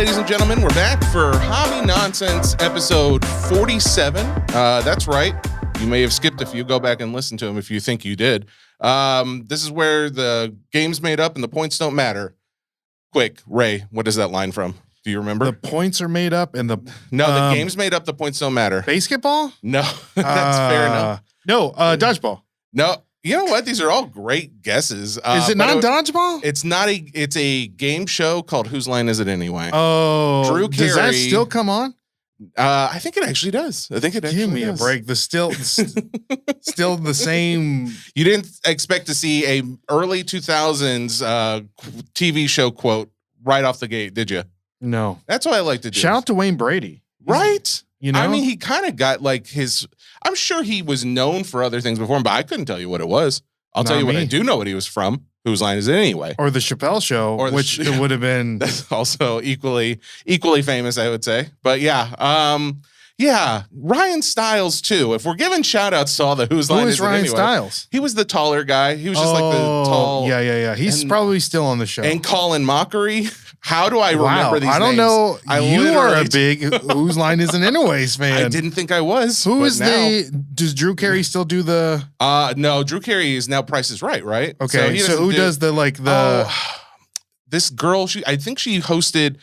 ladies and gentlemen. We're back for Hobby Nonsense episode 47. That's right. You may have skipped a few. Go back and listen to them if you think you did. This is where the game's made up and the points don't matter. Quick, Ray, what is that line from? Do you remember? The points are made up and the game's made up. The points don't matter. Basketball? No, that's fair enough. No, dodgeball. No, you know what? These are all great guesses. Is it not dodgeball? It's not a. It's a game show called Whose Line Is It Anyway? Oh, Drew Carey. Does that still come on? I think it actually does. Give me a break. Still the same. You didn't expect to see a early 2000s TV show quote right off the gate, did you? No. That's what I like to do. Shout out to Wayne Brady. Right? You know? I mean, he kind of got like his... I'm sure he was known for other things before, but I couldn't tell you what it was. I'll tell you what I do know what he was from. Whose Line Is It Anyway? Or the Chappelle Show, which it would have been. That's also equally famous, I would say. But yeah, Ryan Stiles too. If we're giving shout outs to all the Whose Line Is It Anyway. Who is Ryan Stiles? He was the taller guy. He was just like the tall. Yeah. He's probably still on the show. And Colin Mockery. How do I remember these names? I don't know. You are a big Whose Line Is It Anyways fan. I didn't think I was. Does Drew Carey still do the? No, Drew Carey is now Price is Right? Okay, so who does the this girl, I think she hosted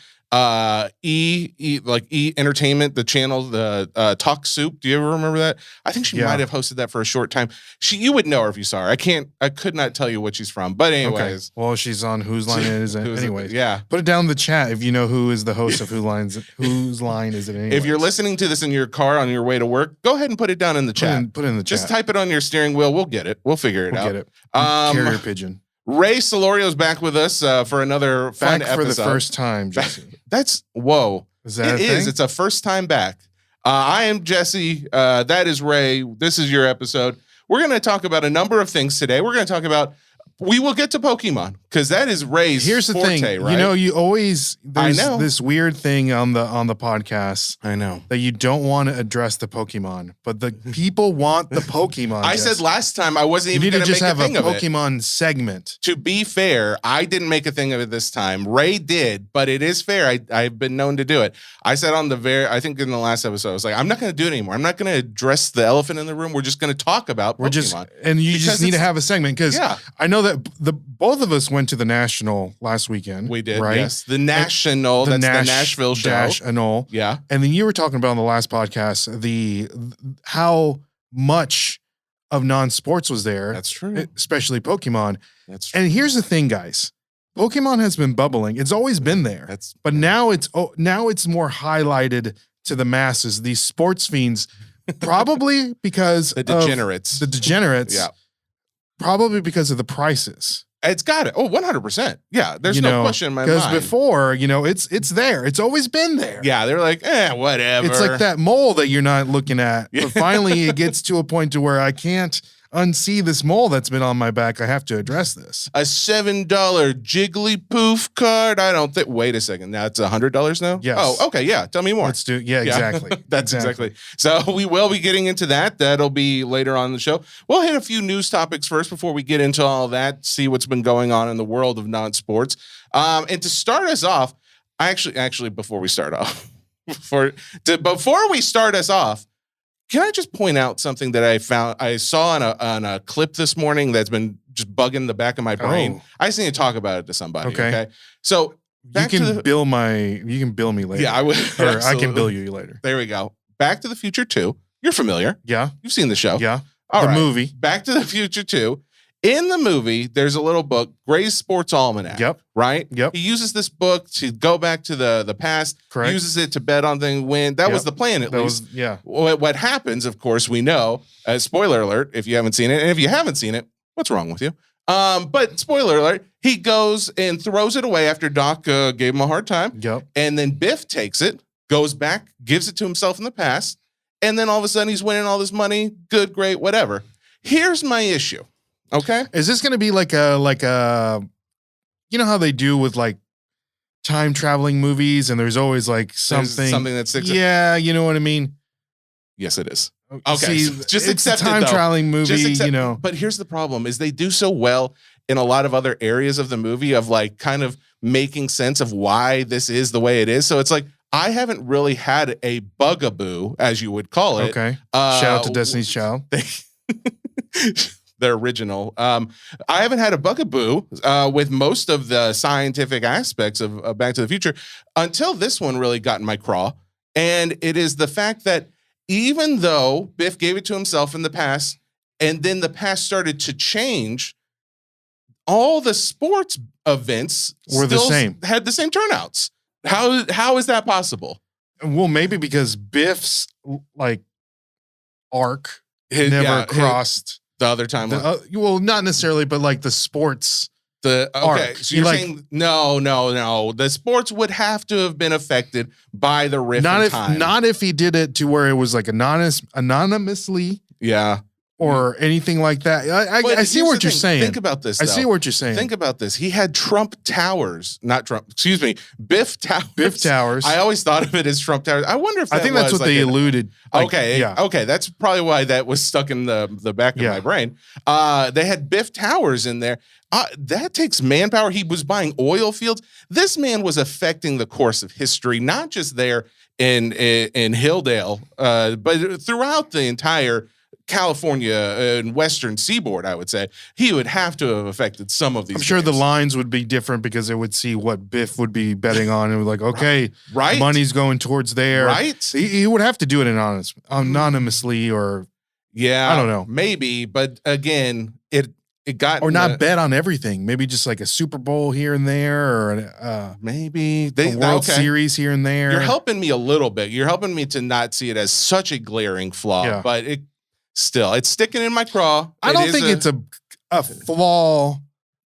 E Entertainment, the channel, the Talk Soup. Do you ever remember that? I think she might have hosted that for a short time. You would know her if you saw her. I could not tell you what she's from. But anyways. Okay. Well, she's on Whose Line Is It Anyways. Yeah. Put it down in the chat if you know who is the host of Whose Line Is It Anyways. If you're listening to this in your car on your way to work, go ahead and put it down in the chat. Put it in the chat. Just type it on your steering wheel. We'll get it. We'll figure it out. Get it. Carrier pigeon. Ray Solorio's back with us for another fun episode. For the first time, Jesse. That's whoa. Is that it is? It's a first time back. I am Jesse. That is Ray. This is your episode. We're going to talk about a number of things today. We're going to talk about. We will get to Pokemon because that is Ray's Here's the forte, thing. right? You know, you always there's I know. this weird thing on the podcast. I know that you don't want to address the Pokemon, but the people want the Pokemon. I said last time I wasn't even going to make a thing of it. You need to just have a Pokemon segment. To be fair, I didn't make a thing of it this time. Ray did, but it is fair. I've been known to do it. I said I think in the last episode, I was like, I'm not going to do it anymore. I'm not going to address the elephant in the room. We're just going to talk about Pokemon. You just need to have a segment because I know that both of us went to the National last weekend. We did, right? Yes. The National, that's the Nashville show. Yeah. And then you were talking about on the last podcast, how much of non-sports was there. That's true. Especially Pokemon. That's true. And here's the thing, guys. Pokemon has been bubbling. It's always been there. But now it's more highlighted to the masses. These sports fiends, probably because the degenerates. Yeah. Probably because of the prices. It's got it. Oh, 100%. Yeah, there's no question in my mind. Because before, it's there. It's always been there. Yeah, they're like, whatever. It's like that mole that you're not looking at. But finally, it gets to a point to where I can't unsee this mole that's been on my back. I have to address this. A $7 Jigglypuff card. I don't think. Wait a second. Now it's $100 now. Yes. Oh, okay. Yeah. Tell me more. Let's do. Yeah, exactly. That's exactly. So we will be getting into that. That'll be later on in the show. We'll hit a few news topics first before we get into all that. See what's been going on in the world of non-sports. And to start us off, actually, before we start off, before we start us off. Can I just point out something that I saw on a clip this morning that's been just bugging the back of my brain? I just need to talk about it to somebody. Okay. So you can bill me later. Yeah, I would. Or I can bill you later. There we go. Back to the Future 2. You're familiar. Yeah. You've seen the show. Yeah. All right. Movie. Back to the Future 2. In the movie, there's a little book, Gray's Sports Almanac. Yep. Right? Yep. He uses this book to go back to the past. Correct. Uses it to bet on things, win. That was the plan, at least. What happens, of course, we know. Spoiler alert, if you haven't seen it. And if you haven't seen it, what's wrong with you? But spoiler alert, he goes and throws it away after Doc gave him a hard time. Yep. And then Biff takes it, goes back, gives it to himself in the past. And then all of a sudden, he's winning all this money. Good, great, whatever. Here's my issue. Okay. Is this going to be like a, you know how they do with like time traveling movies and there's always like something that sticks. Yeah. You know what I mean? Yes, it is. Okay. See, just it's accept a time it, traveling movie, you know. But here's the problem is they do so well in a lot of other areas of the movie of like kind of making sense of why this is the way it is. So it's like, I haven't really had a bugaboo, as you would call it. Okay. Shout out to Destiny's Child. The original. I haven't had a bugaboo with most of the scientific aspects of Back to the Future until this one really got in my craw. And it is the fact that even though Biff gave it to himself in the past, and then the past started to change, all the sports events were the same, had the same turnouts. How is that possible? Well, maybe because Biff's like arc never crossed the other timeline. Well, not necessarily, but like the sports. Okay, so you're saying no. The sports would have to have been affected by the rift in time. Not if he did it to where it was like anonymously. Yeah. Or anything like that. I see what you're saying. Think about this. I see what you're saying. Think about this. He had Trump Towers, not Trump. Excuse me, Biff Towers. Biff Towers. I always thought of it as Trump Towers. I wonder if I think that's what they alluded. Okay, yeah. Okay, that's probably why that was stuck in the back of my brain. They had Biff Towers in there. That takes manpower. He was buying oil fields. This man was affecting the course of history, not just there in Hilldale, but throughout the entire California and Western Seaboard. I would say he would have to have affected some of these. I'm sure the lines would be different because they would see what Biff would be betting on and would like, okay, right, money's going towards there. Right, he would have to do it anonymously, or I don't know, maybe. But again, it got or not bet on everything. Maybe just like a Super Bowl here and there, or maybe a World Series here and there. You're helping me a little bit. You're helping me to not see it as such a glaring flaw, but it's sticking in my craw. I don't think it's a flaw,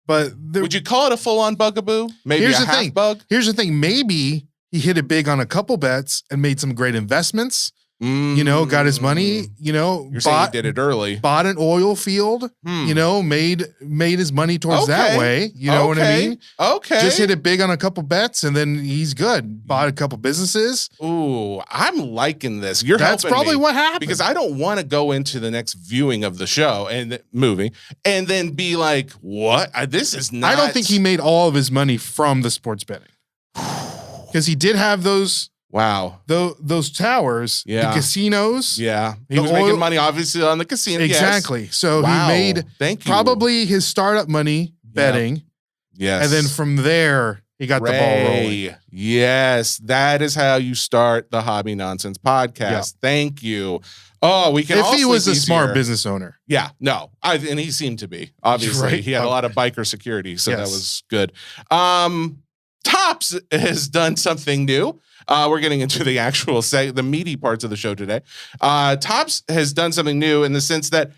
but would you call it a full-on bugaboo? Maybe a half bug? Here's the thing. Maybe he hit it big on a couple bets and made some great investments. Got his money, you're saying he did it early. Bought an oil field, made his money towards that way. You know what I mean? Okay. Just hit it big on a couple bets and then he's good. Bought a couple businesses. Ooh, I'm liking this. That's probably what happened. Because I don't want to go into the next viewing of the show and the movie and then be like, what? This is not. I don't think he made all of his money from the sports betting. Because he did have those. Wow. Those towers, the casinos. Yeah. He was making money, obviously, on the casino. Exactly. Yes. So he made probably his startup money betting. Yes. And then from there, he got the ball rolling. Yes. That is how you start the Hobby Nonsense podcast. Yeah. Thank you. Oh, we can. If he was a smart business owner. Yeah. No. And he seemed to be. Obviously. He had a lot of biker security. So that was good. Topps has done something new. We're getting into the actual the meaty parts of the show today. Topps has done something new in the sense that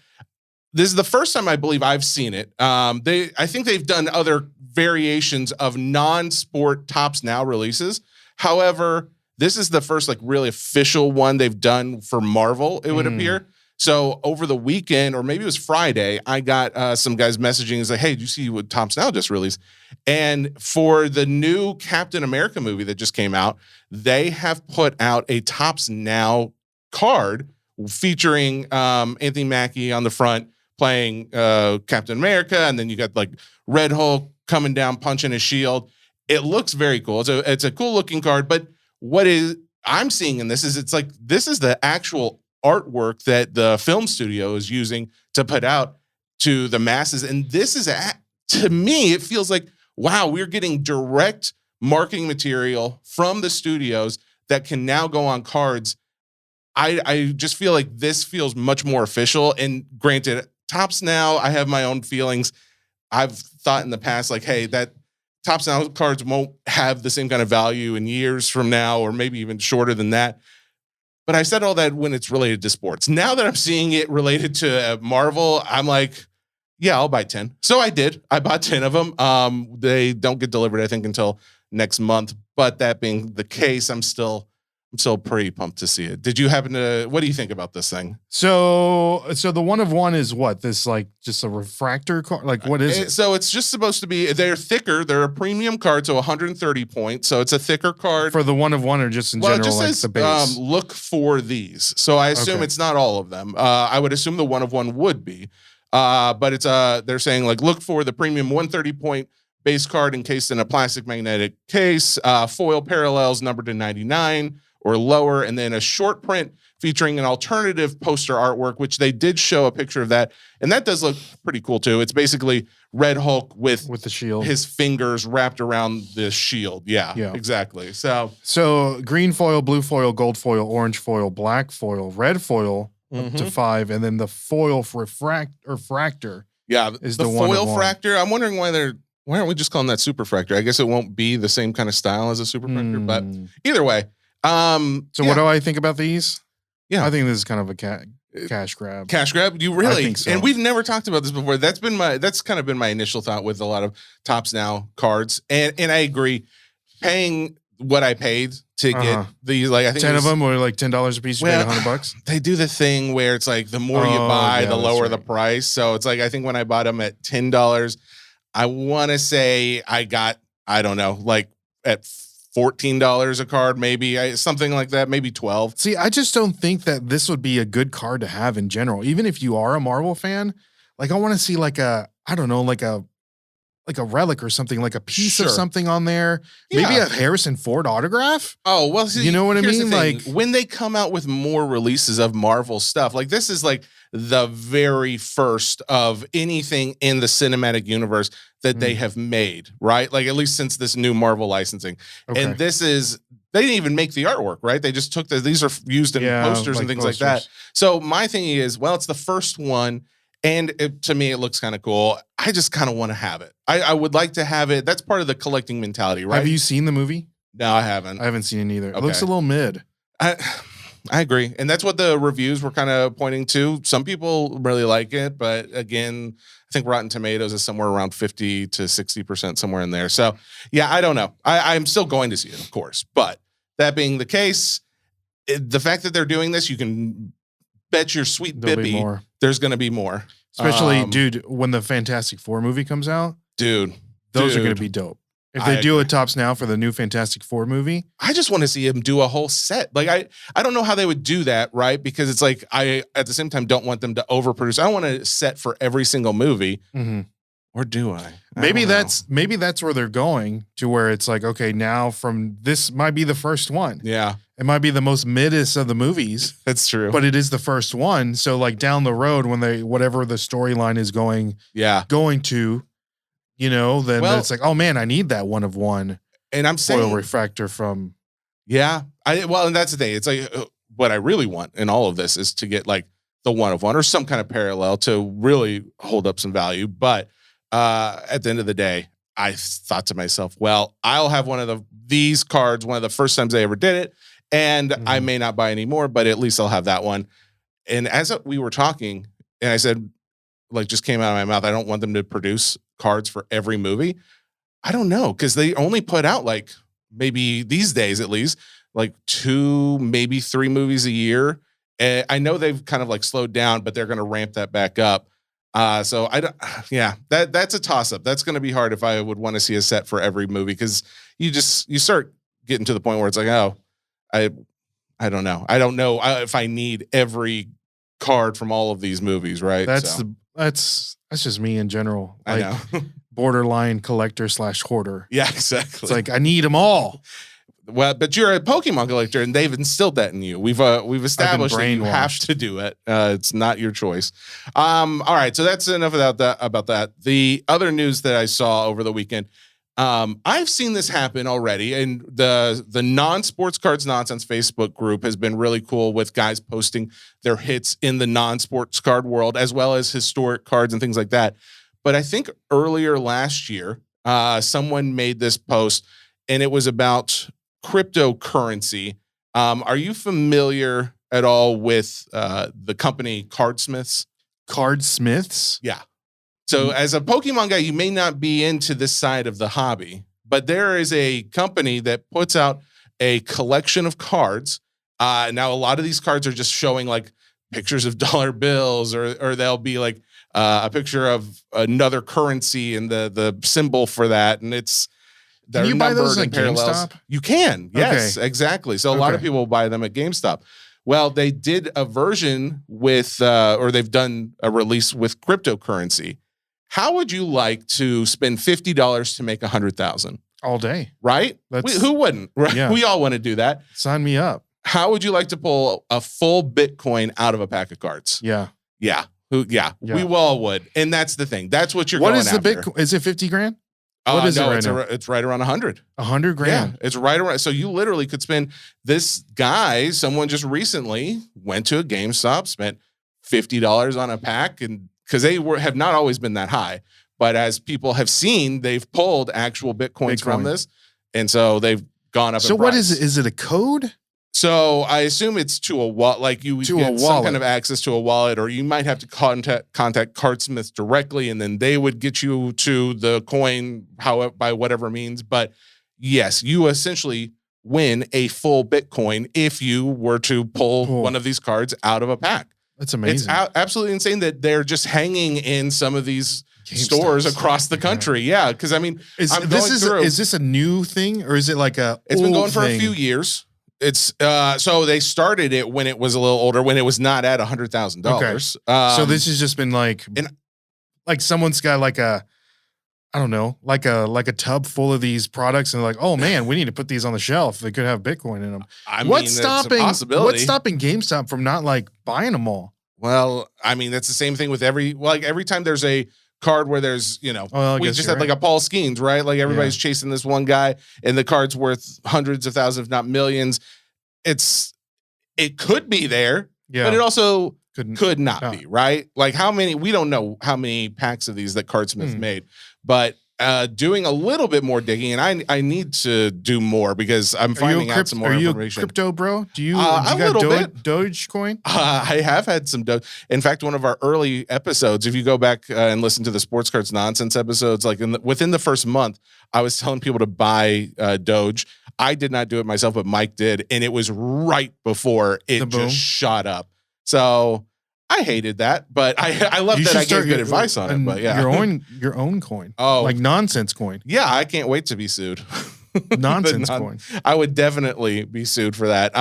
this is the first time I believe I've seen it. I think they've done other variations of non-sport Topps Now releases. However, this is the first really official one they've done for Marvel, it would appear. So over the weekend, or maybe it was Friday, I got some guys messaging. It's like, hey, did you see what Topps Now just released? And for the new Captain America movie that just came out, they have put out a Topps Now card featuring Anthony Mackie on the front playing Captain America. And then you got Red Hulk coming down, punching his shield. It looks very cool. It's a cool looking card. But what I'm seeing in this is this is the actual artwork that the film studio is using to put out to the masses. And this is, to me, it feels like, wow, we're getting direct marketing material from the studios that can now go on cards. I just feel like this feels much more official. And granted, Topps Now, I have my own feelings. I've thought in the past, hey, that Topps Now cards won't have the same kind of value in years from now, or maybe even shorter than that. But I said all that when it's related to sports. Now that I'm seeing it related to Marvel, I'm like, yeah, I'll buy 10. So I did. I bought 10 of them. They don't get delivered, I think, until next month. But that being the case, I'm still pretty pumped to see it. Did you happen to? What do you think about this thing? So the one of one is what? This just a refractor card? What is it? So it's just supposed to be. They're thicker. They're a premium card, so 130 points. So it's a thicker card for the one of one, or just in general, it just says, the base. Look for these. So I assume it's not all of them. I would assume the one of one would be. But it's they're saying look for the premium 130 point base card encased in a plastic magnetic case, foil parallels numbered to 99 or lower, and then a short print featuring an alternative poster artwork, which they did show a picture of that. And that does look pretty cool too. It's basically Red Hulk with the shield, his fingers wrapped around the shield. Yeah, exactly. So green foil, blue foil, gold foil, orange foil, black foil, red foil up to 5, and then the foil for fractor. Yeah, is the foil fractor. I'm wondering why aren't we just calling that super fractor? I guess it won't be the same kind of style as a super fractor, but either way. So what do I think about these? Yeah, I think this is kind of a cash grab. Cash grab? You really? I think so. And we've never talked about this before. That's kind of been my initial thought with a lot of Tops Now cards, and I agree. Paying what I paid to get these, like I think 10 of them were like $10 a piece. You paid $100. They do the thing where it's like the more you buy, the lower the price. So it's like I think when I bought them at $10, I want to say I got, I don't know, like at $14 a card, maybe something like that, maybe 12. See, I just don't think that this would be a good card to have in general. Even if you are a Marvel fan, like I want to see like a relic or something, like a piece of something on there. Maybe a Harrison Ford autograph. Oh, well, see, you know what I mean? Like when they come out with more releases of Marvel stuff, like this is like the very first of anything in the cinematic universe that they have made, right? Like at least since this new Marvel licensing. Okay. And this is, they didn't even make the artwork, right? They just took these are used in posters and things like that. So my thing is, well, it's the first one. And to me, it looks kind of cool. I just kind of want to have it. I would like to have it. That's part of the collecting mentality, right? Have you seen the movie? No, I haven't. I haven't seen it either. It looks a little mid. I agree. And that's what the reviews were kind of pointing to. Some people really like it. But again, I think Rotten Tomatoes is somewhere around 50 to 60%, somewhere in there. So, yeah, I don't know. I'm still going to see it, of course. But that being the case, the fact that they're doing this, you can bet your sweet Bippy there's going to be more. Especially, dude, when the Fantastic Four movie comes out. Dude. Those are going to be dope. If they do a Tops Now for the new Fantastic Four movie. I just want to see him do a whole set. Like, I don't know how they would do that, right? Because it's like, I, at the same time, don't want them to overproduce. I don't want a set for every single movie. Mm-hmm. Or do I? Maybe that's where they're going to, where it's like, okay, now from this might be the first one. Yeah. It might be the most middest of the movies. That's true. But it is the first one. So like down the road when whatever the storyline is going to, you know, then it's like, oh man, I need that one of one. And I'm saying foil refractor from. Yeah. And that's the thing. It's like what I really want in all of this is to get like the one of one or some kind of parallel to really hold up some value. But at the end of the day, I thought to myself, well, I'll have one of these cards, one of the first times I ever did it. And I may not buy any more, but at least I'll have that one. And as we were talking, and I said, like, just came out of my mouth, I don't want them to produce cards for every movie. I don't know, because they only put out like maybe these days at least like 2, maybe 3 movies a year. And I know they've kind of like slowed down, but they're going to ramp that back up. So I don't. Yeah, that's a toss up. That's going to be hard if I would want to see a set for every movie, because you start getting to the point where it's like, oh. I don't know. I don't know if I need every card from all of these movies, right? That's just me in general. Like, I know. Borderline collector / hoarder. Yeah, exactly. It's like I need them all. Well, but you're a Pokemon collector, and they've instilled that in you. We've established that you have to do it. It's not your choice. All right, so that's enough about that. The other news that I saw over the weekend. I've seen this happen already, and the non-sports cards nonsense Facebook group has been really cool with guys posting their hits in the non-sports card world, as well as historic cards and things like that. But I think earlier last year, someone made this post, and it was about cryptocurrency. Are you familiar at all with the company Cardsmiths? Cardsmiths? Yeah. So as a Pokemon guy, you may not be into this side of the hobby, but there is a company that puts out a collection of cards. Now, a lot of these cards are just showing like pictures of dollar bills, or they'll be like a picture of another currency and the symbol for that. And they're can you buy those numbered at in parallels. GameStop? You can. Yes, okay. Exactly. So a lot of people buy them at GameStop. Well, they did a version with, or they've done a release with cryptocurrency. How would you like to spend $50 to make 100,000? All day. Right? Who wouldn't? Right? Yeah. We all want to do that. Sign me up. How would you like to pull a full Bitcoin out of a pack of cards? Yeah. Yeah. We all would. And that's the thing. That's what you're What going is the after. Bitcoin? Is it 50 grand? What is it right now? It's right around 100. 100 grand. Yeah, it's right around. So you literally could spend this guy, someone just recently went to a GameStop, spent $50 on a pack, and because they have not always been that high. But as people have seen, they've pulled actual Bitcoins from this. And so they've gone up. So what is it? Is it a code? So I assume it's to a wallet, like you would get some kind of access to a wallet, or you might have to contact Cardsmiths directly, and then they would get you to the coin by whatever means. But yes, you essentially win a full Bitcoin if you were to pull one of these cards out of a pack. That's amazing. It's absolutely insane that they're just hanging in some of these stores across the country. Yeah, because I mean, is this a new thing, or is it like it's been going for a few years. It's so they started it when it was a little older, when it was not at $100,000. So this has just been like someone's got like a, I don't know, like a tub full of these products, and they're like, oh man, we need to put these on the shelf. They could have Bitcoin in them. What's stopping GameStop from not like buying them all? Well, I mean, that's the same thing with every time there's a card where there's, we just had like a Paul Skeens, right? Like everybody's chasing this one guy, and the card's worth hundreds of thousands, if not millions. It could be there, but it also could not be, right? Like we don't know how many packs of these that Cardsmiths made, but doing a little bit more digging, and I need to do more because I'm finding out some more information. Are you a crypto bro? Do you got Dogecoin? I have had some Doge. In fact, one of our early episodes, if you go back and listen to the Sports Cards Nonsense episodes, like within the first month, I was telling people to buy Doge. I did not do it myself, but Mike did, and it was right before it just shot up. So I hated that, but I love that I gave good advice on it. But yeah, your own coin. Oh, like nonsense coin. Yeah, I can't wait to be sued. Nonsense coin. I would definitely be sued for that.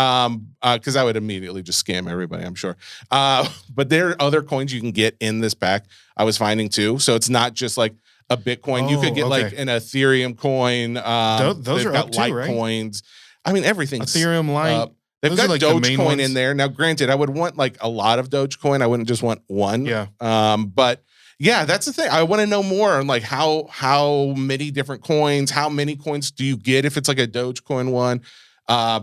Because I would immediately just scam everybody, I'm sure. But there are other coins you can get in this pack. I was finding too. So it's not just like a Bitcoin. You could get like an Ethereum coin. Those are up too, right? Coins. I mean, everything's Ethereum Lite. They've got like Dogecoin in there. Now, granted, I would want like a lot of Dogecoin. I wouldn't just want one. Yeah. But yeah, that's the thing. I want to know more on like how many different coins, how many coins do you get if it's like a Dogecoin one?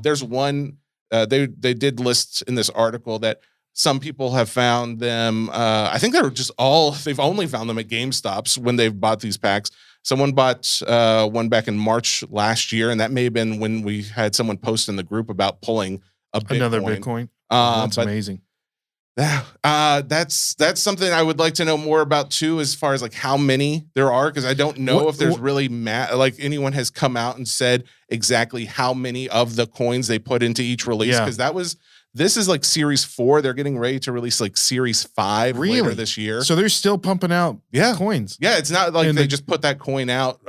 There's one they did list in this article that some people have found them. I think they've only found them at GameStops when they've bought these packs. Someone bought one back in March last year, and that may have been when we had someone post in the group about pulling another Bitcoin. That's amazing. That's something I would like to know more about too, as far as like how many there are, because I don't know if there's really like anyone has come out and said exactly how many of the coins they put into each release, because this is like Series 4. They're getting ready to release like Series 5 later this year. So they're still pumping out coins. Yeah, it's not like they just put that coin out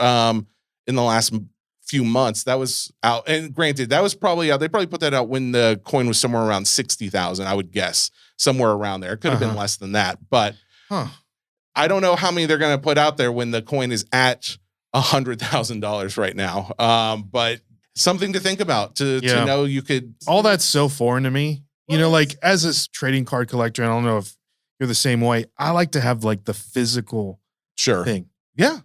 in the last few months. That was out. And granted, that was probably out. They probably put that out when the coin was somewhere around 60,000, I would guess. Somewhere around there. It could have been less than that. But I don't know how many they're going to put out there when the coin is at $100,000 right now. But something to think about to know you could. All that's so foreign to me. Like as a trading card collector, and I don't know if you're the same way. I like to have like the physical thing. Yeah.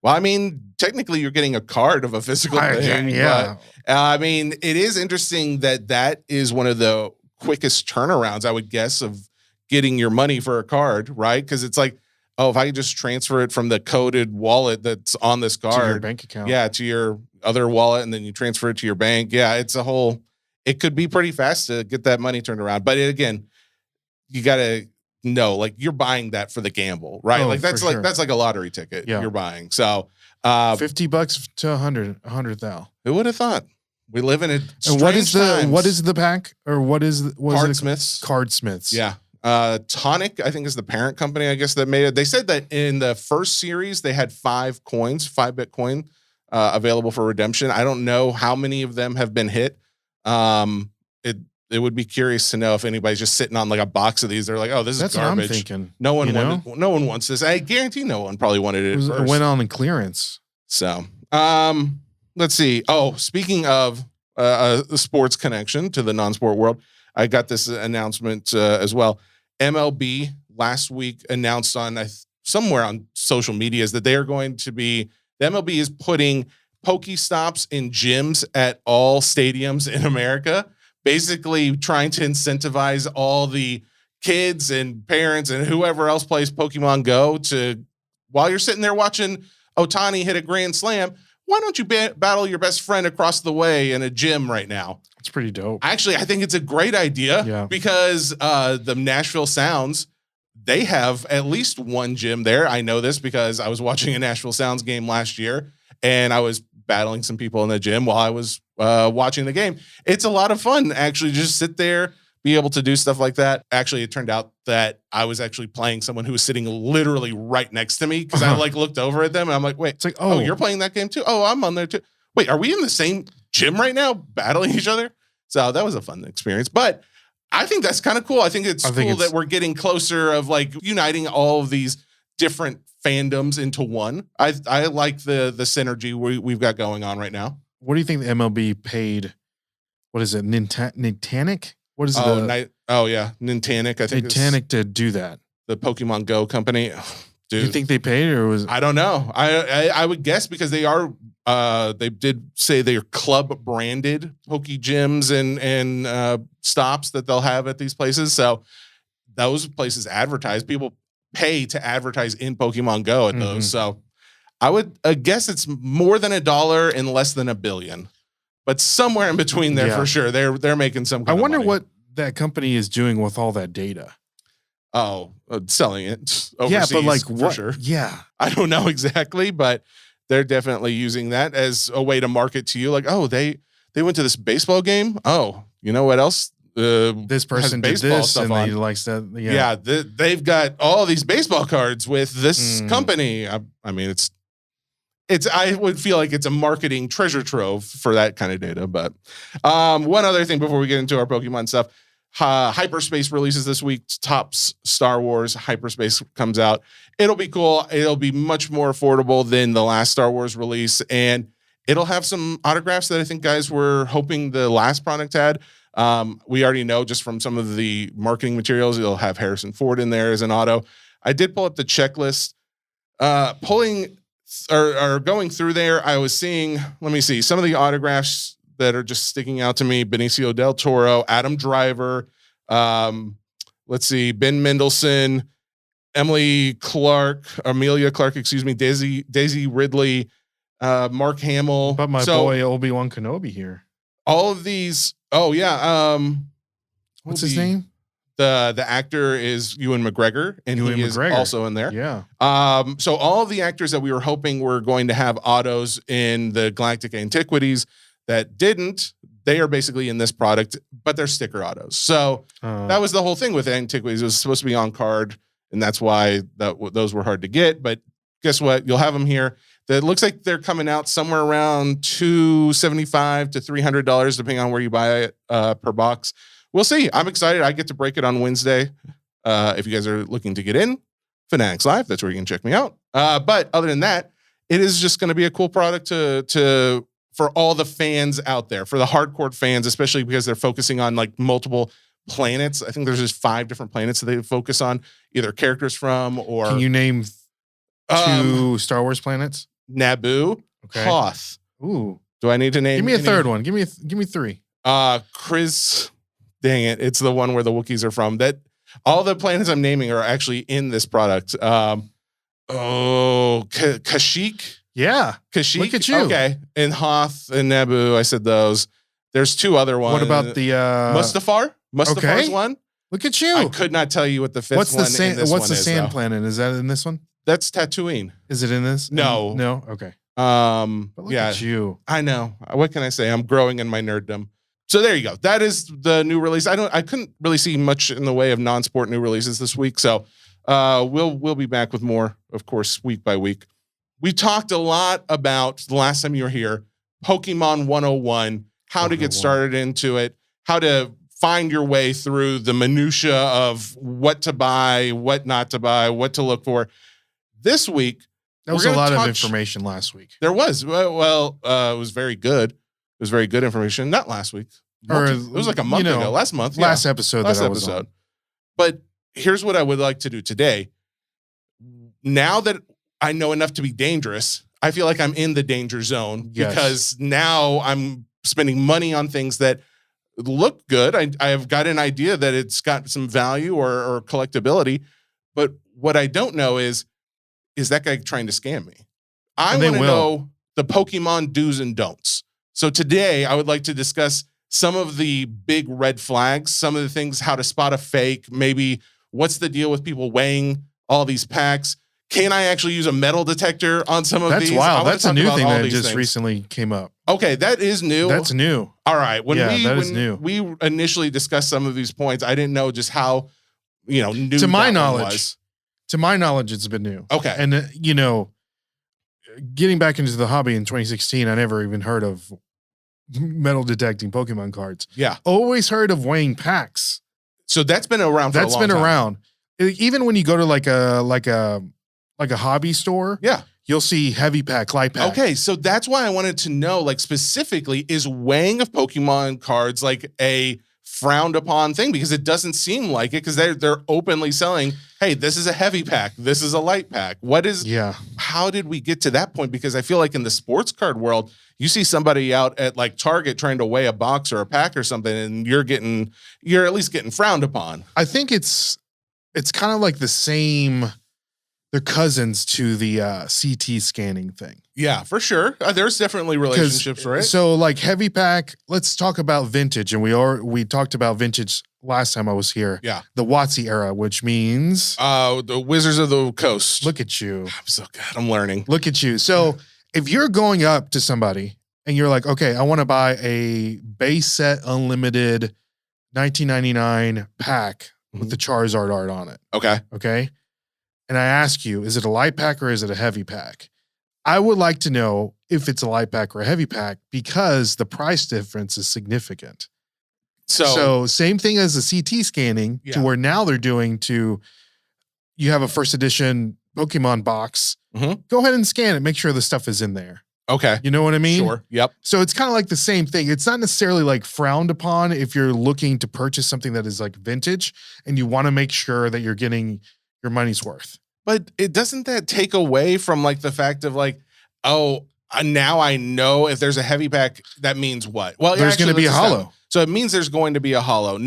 Well, I mean, technically you're getting a card of a physical thing. Yeah. But, I mean, it is interesting that is one of the quickest turnarounds, I would guess, of getting your money for a card, right? Because it's like, if I just transfer it from the coded wallet that's on this card to your bank account, to your other wallet, and then you transfer it to your bank. Yeah, it could be pretty fast to get that money turned around. But again, you got to know, like, you're buying that for the gamble, right? Like that's like a lottery ticket you're buying. So $50 to 100,000. Who would have thought? We live in a and what is the pack, or what is Cardsmiths? Cardsmiths. Yeah. Tonic, I think, is the parent company, I guess, that made it. They said that in the first series they had 5 Bitcoin available for redemption. I don't know how many of them have been hit. it would be curious to know if anybody's just sitting on like a box of these. They're like, oh, this is That's garbage. what I'm thinking. No one wants this. I guarantee no one probably wanted it. It went on in clearance. So, let's see. Oh, speaking of the sports connection to the non-sport world, I got this announcement as well. MLB last week announced on somewhere on social media is that they are going to be, the MLB is putting Pokestops in gyms at all stadiums in America, basically trying to incentivize all the kids and parents and whoever else plays Pokemon Go to, while you're sitting there watching Ohtani hit a grand slam, why don't you battle your best friend across the way in a gym right now? It's pretty dope. Actually, I think it's a great idea because the Nashville Sounds, they have at least one gym there. I know this because I was watching a Nashville Sounds game last year and I was battling some people in the gym while I was watching the game. It's a lot of fun, actually, just sit there, be able to do stuff like that. Actually, it turned out that I was actually playing someone who was sitting literally right next to me because I like looked over at them and I'm like, wait, it's like, oh, you're playing that game too? Oh, I'm on there too. Wait, are we in the same gym right now battling each other? So that was a fun experience. But I think that's kind of cool. I think it's cool that we're getting closer of like uniting all of these different fandoms into one. I like the synergy we've got going on right now. What do you think the MLB paid? What is it? Nintanic? What is it? Nintanic. I think Nintanic to do that. The Pokemon Go company. Dude, do you think they paid or was? I don't know. I would guess because they are. They did say they are club branded Poke gyms and stops that they'll have at these places. So those places advertise. People pay to advertise in Pokemon Go at those. So I would guess it's more than $1 and less than $1 billion, but somewhere in between there for sure. They're making some. I wonder what that company is doing with all that data. Oh, selling it overseas. Yeah, but like what? Sure. Yeah, I don't know exactly, but they're definitely using that as a way to market to you. Like, oh, they went to this baseball game. Oh, you know what else? This person did this and he likes that. Yeah, they've got all these baseball cards with this company. I mean, it's. I would feel like it's a marketing treasure trove for that kind of data. But one other thing before we get into our Pokemon stuff, Hyperspace releases this week. Topps Star Wars Hyperspace comes out. It'll be cool. It'll be much more affordable than the last Star Wars release, and it'll have some autographs that I think guys were hoping the last product had. We already know just from some of the marketing materials, it'll have Harrison Ford in there as an auto. I did pull up the checklist. Going through there, I was seeing, let me see, some of the autographs that are just sticking out to me. Benicio del Toro, Adam Driver, let's see, Ben Mendelsohn, Amelia Clark, Daisy Ridley, Mark Hamill. But my boy Obi-Wan Kenobi here. All of these, what's his name? The actor is Ewan McGregor, and he is also in there. Yeah. So all of the actors that we were hoping were going to have autos in the Galactic Antiquities that didn't, they are basically in this product, but they're sticker autos. So that was the whole thing with Antiquities. It was supposed to be on card, and that's why those were hard to get. But guess what? You'll have them here. It looks like they're coming out somewhere around $275 to $300, depending on where you buy it per box. We'll see. I'm excited. I get to break it on Wednesday. If you guys are looking to get in, Fanatics Live, that's where you can check me out. But other than that, it is just going to be a cool product for all the fans out there, for the hardcore fans, especially because they're focusing on like multiple planets. I think there's just 5 different planets that they focus on, either characters from or. Can you name 2 Star Wars planets? Naboo, Hoth. Ooh. Do I need to name? Give me a third one. Give me 3. Chris. Dang it. It's the one where the Wookiees are from. That all the planets I'm naming are actually in this product. Kashyyyk. Yeah. Kashyyyk. Look at you. Okay. And Hoth and Naboo, I said those. There's 2 other ones. What about the Mustafar? Mustafar's one. Look at you. I could not tell you what the 5th what's one the in this What's one the sand planet? Is that in this one? That's Tatooine. Is it in this? No. No? Okay. But look at you. I know. What can I say? I'm growing in my nerddom. So there you go. That is the new release. I couldn't really see much in the way of non-sport new releases this week. So we'll be back with more, of course, week by week. We talked a lot about the last time you were here, Pokemon 101, how to get started into it, how to find your way through the minutia of what to buy, what not to buy, what to look for. This week, there was a lot of information last week. There was. Well, it was very good. It was very good information. Not last week. It was like a month ago. Last month. Last episode. Last episode. But here's what I would like to do today. Now that I know enough to be dangerous, I feel like I'm in the danger zone because now I'm spending money on things that look good. I have got an idea that it's got some value or collectability, but what I don't know is that guy trying to scam me? I want to know the Pokemon do's and don'ts. So today I would like to discuss some of the big red flags, some of the things, how to spot a fake, maybe what's the deal with people weighing all these packs. Can I actually use a metal detector on some of these? That's wild. That's a new thing that just recently came up. Okay, that is new. That's new. All right. When new. We initially discussed some of these points, I didn't know just how, new to my knowledge was. To my knowledge, it's been new. Okay. And, getting back into the hobby in 2016, I never even heard of metal detecting Pokemon cards. Yeah. Always heard of weighing packs. So that's been around for a long time. That's been around. Even when you go to like a hobby store, yeah, you'll see heavy pack, light pack. Okay, so that's why I wanted to know, like, specifically, is weighing of Pokemon cards like a frowned upon thing? Because it doesn't seem like it, because they're openly selling, hey, this is a heavy pack, this is a light pack. How did we get to that point? Because I feel like in the sports card world, you see somebody out at like Target trying to weigh a box or a pack or something, and you're at least getting frowned upon. I think it's kind of like the same. They're cousins to the CT scanning thing. Yeah, for sure. There's definitely relationships, right? So like heavy pack, let's talk about vintage. And we talked about vintage last time I was here. Yeah. The WotC era, which means... the Wizards of the Coast. Look at you. I'm so good. I'm learning. Look at you. So if you're going up to somebody and you're like, okay, I want to buy a base set unlimited $19.99 pack with the Charizard art on it. Okay. And I ask you, is it a light pack or is it a heavy pack? I would like to know if it's a light pack or a heavy pack because the price difference is significant. So same thing as the CT scanning to where now they're doing you have a first edition Pokemon box. Mm-hmm. Go ahead and scan it. Make sure the stuff is in there. Okay. You know what I mean? Sure. Yep. So it's kind of like the same thing. It's not necessarily like frowned upon if you're looking to purchase something that is like vintage and you want to make sure that you're getting your money's worth. But it doesn't that take away from like the fact of like, oh, now I know if there's a heavy pack, that means what? Well, there's going to be a holo. So it means there's going to be a holo.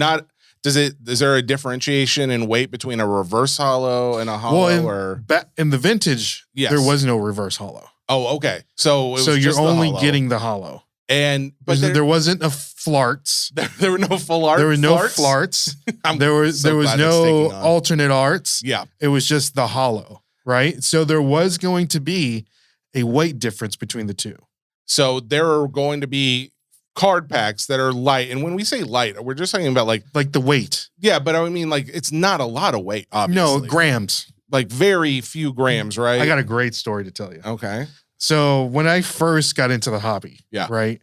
Is there a differentiation in weight between a reverse holo and a holo? Well, in the vintage, there was no reverse holo. Oh, okay. So you're only getting the holo. But there wasn't a flarts. There were no full art. There were no flarts. there was no alternate arts. Yeah. It was just the holo, right? So there was going to be a weight difference between the two. So there are going to be card packs that are light. And when we say light, we're just talking about like the weight. Yeah, but I mean like it's not a lot of weight, obviously. No, grams. Like very few grams, right? I got a great story to tell you. Okay. So when I first got into the hobby, right,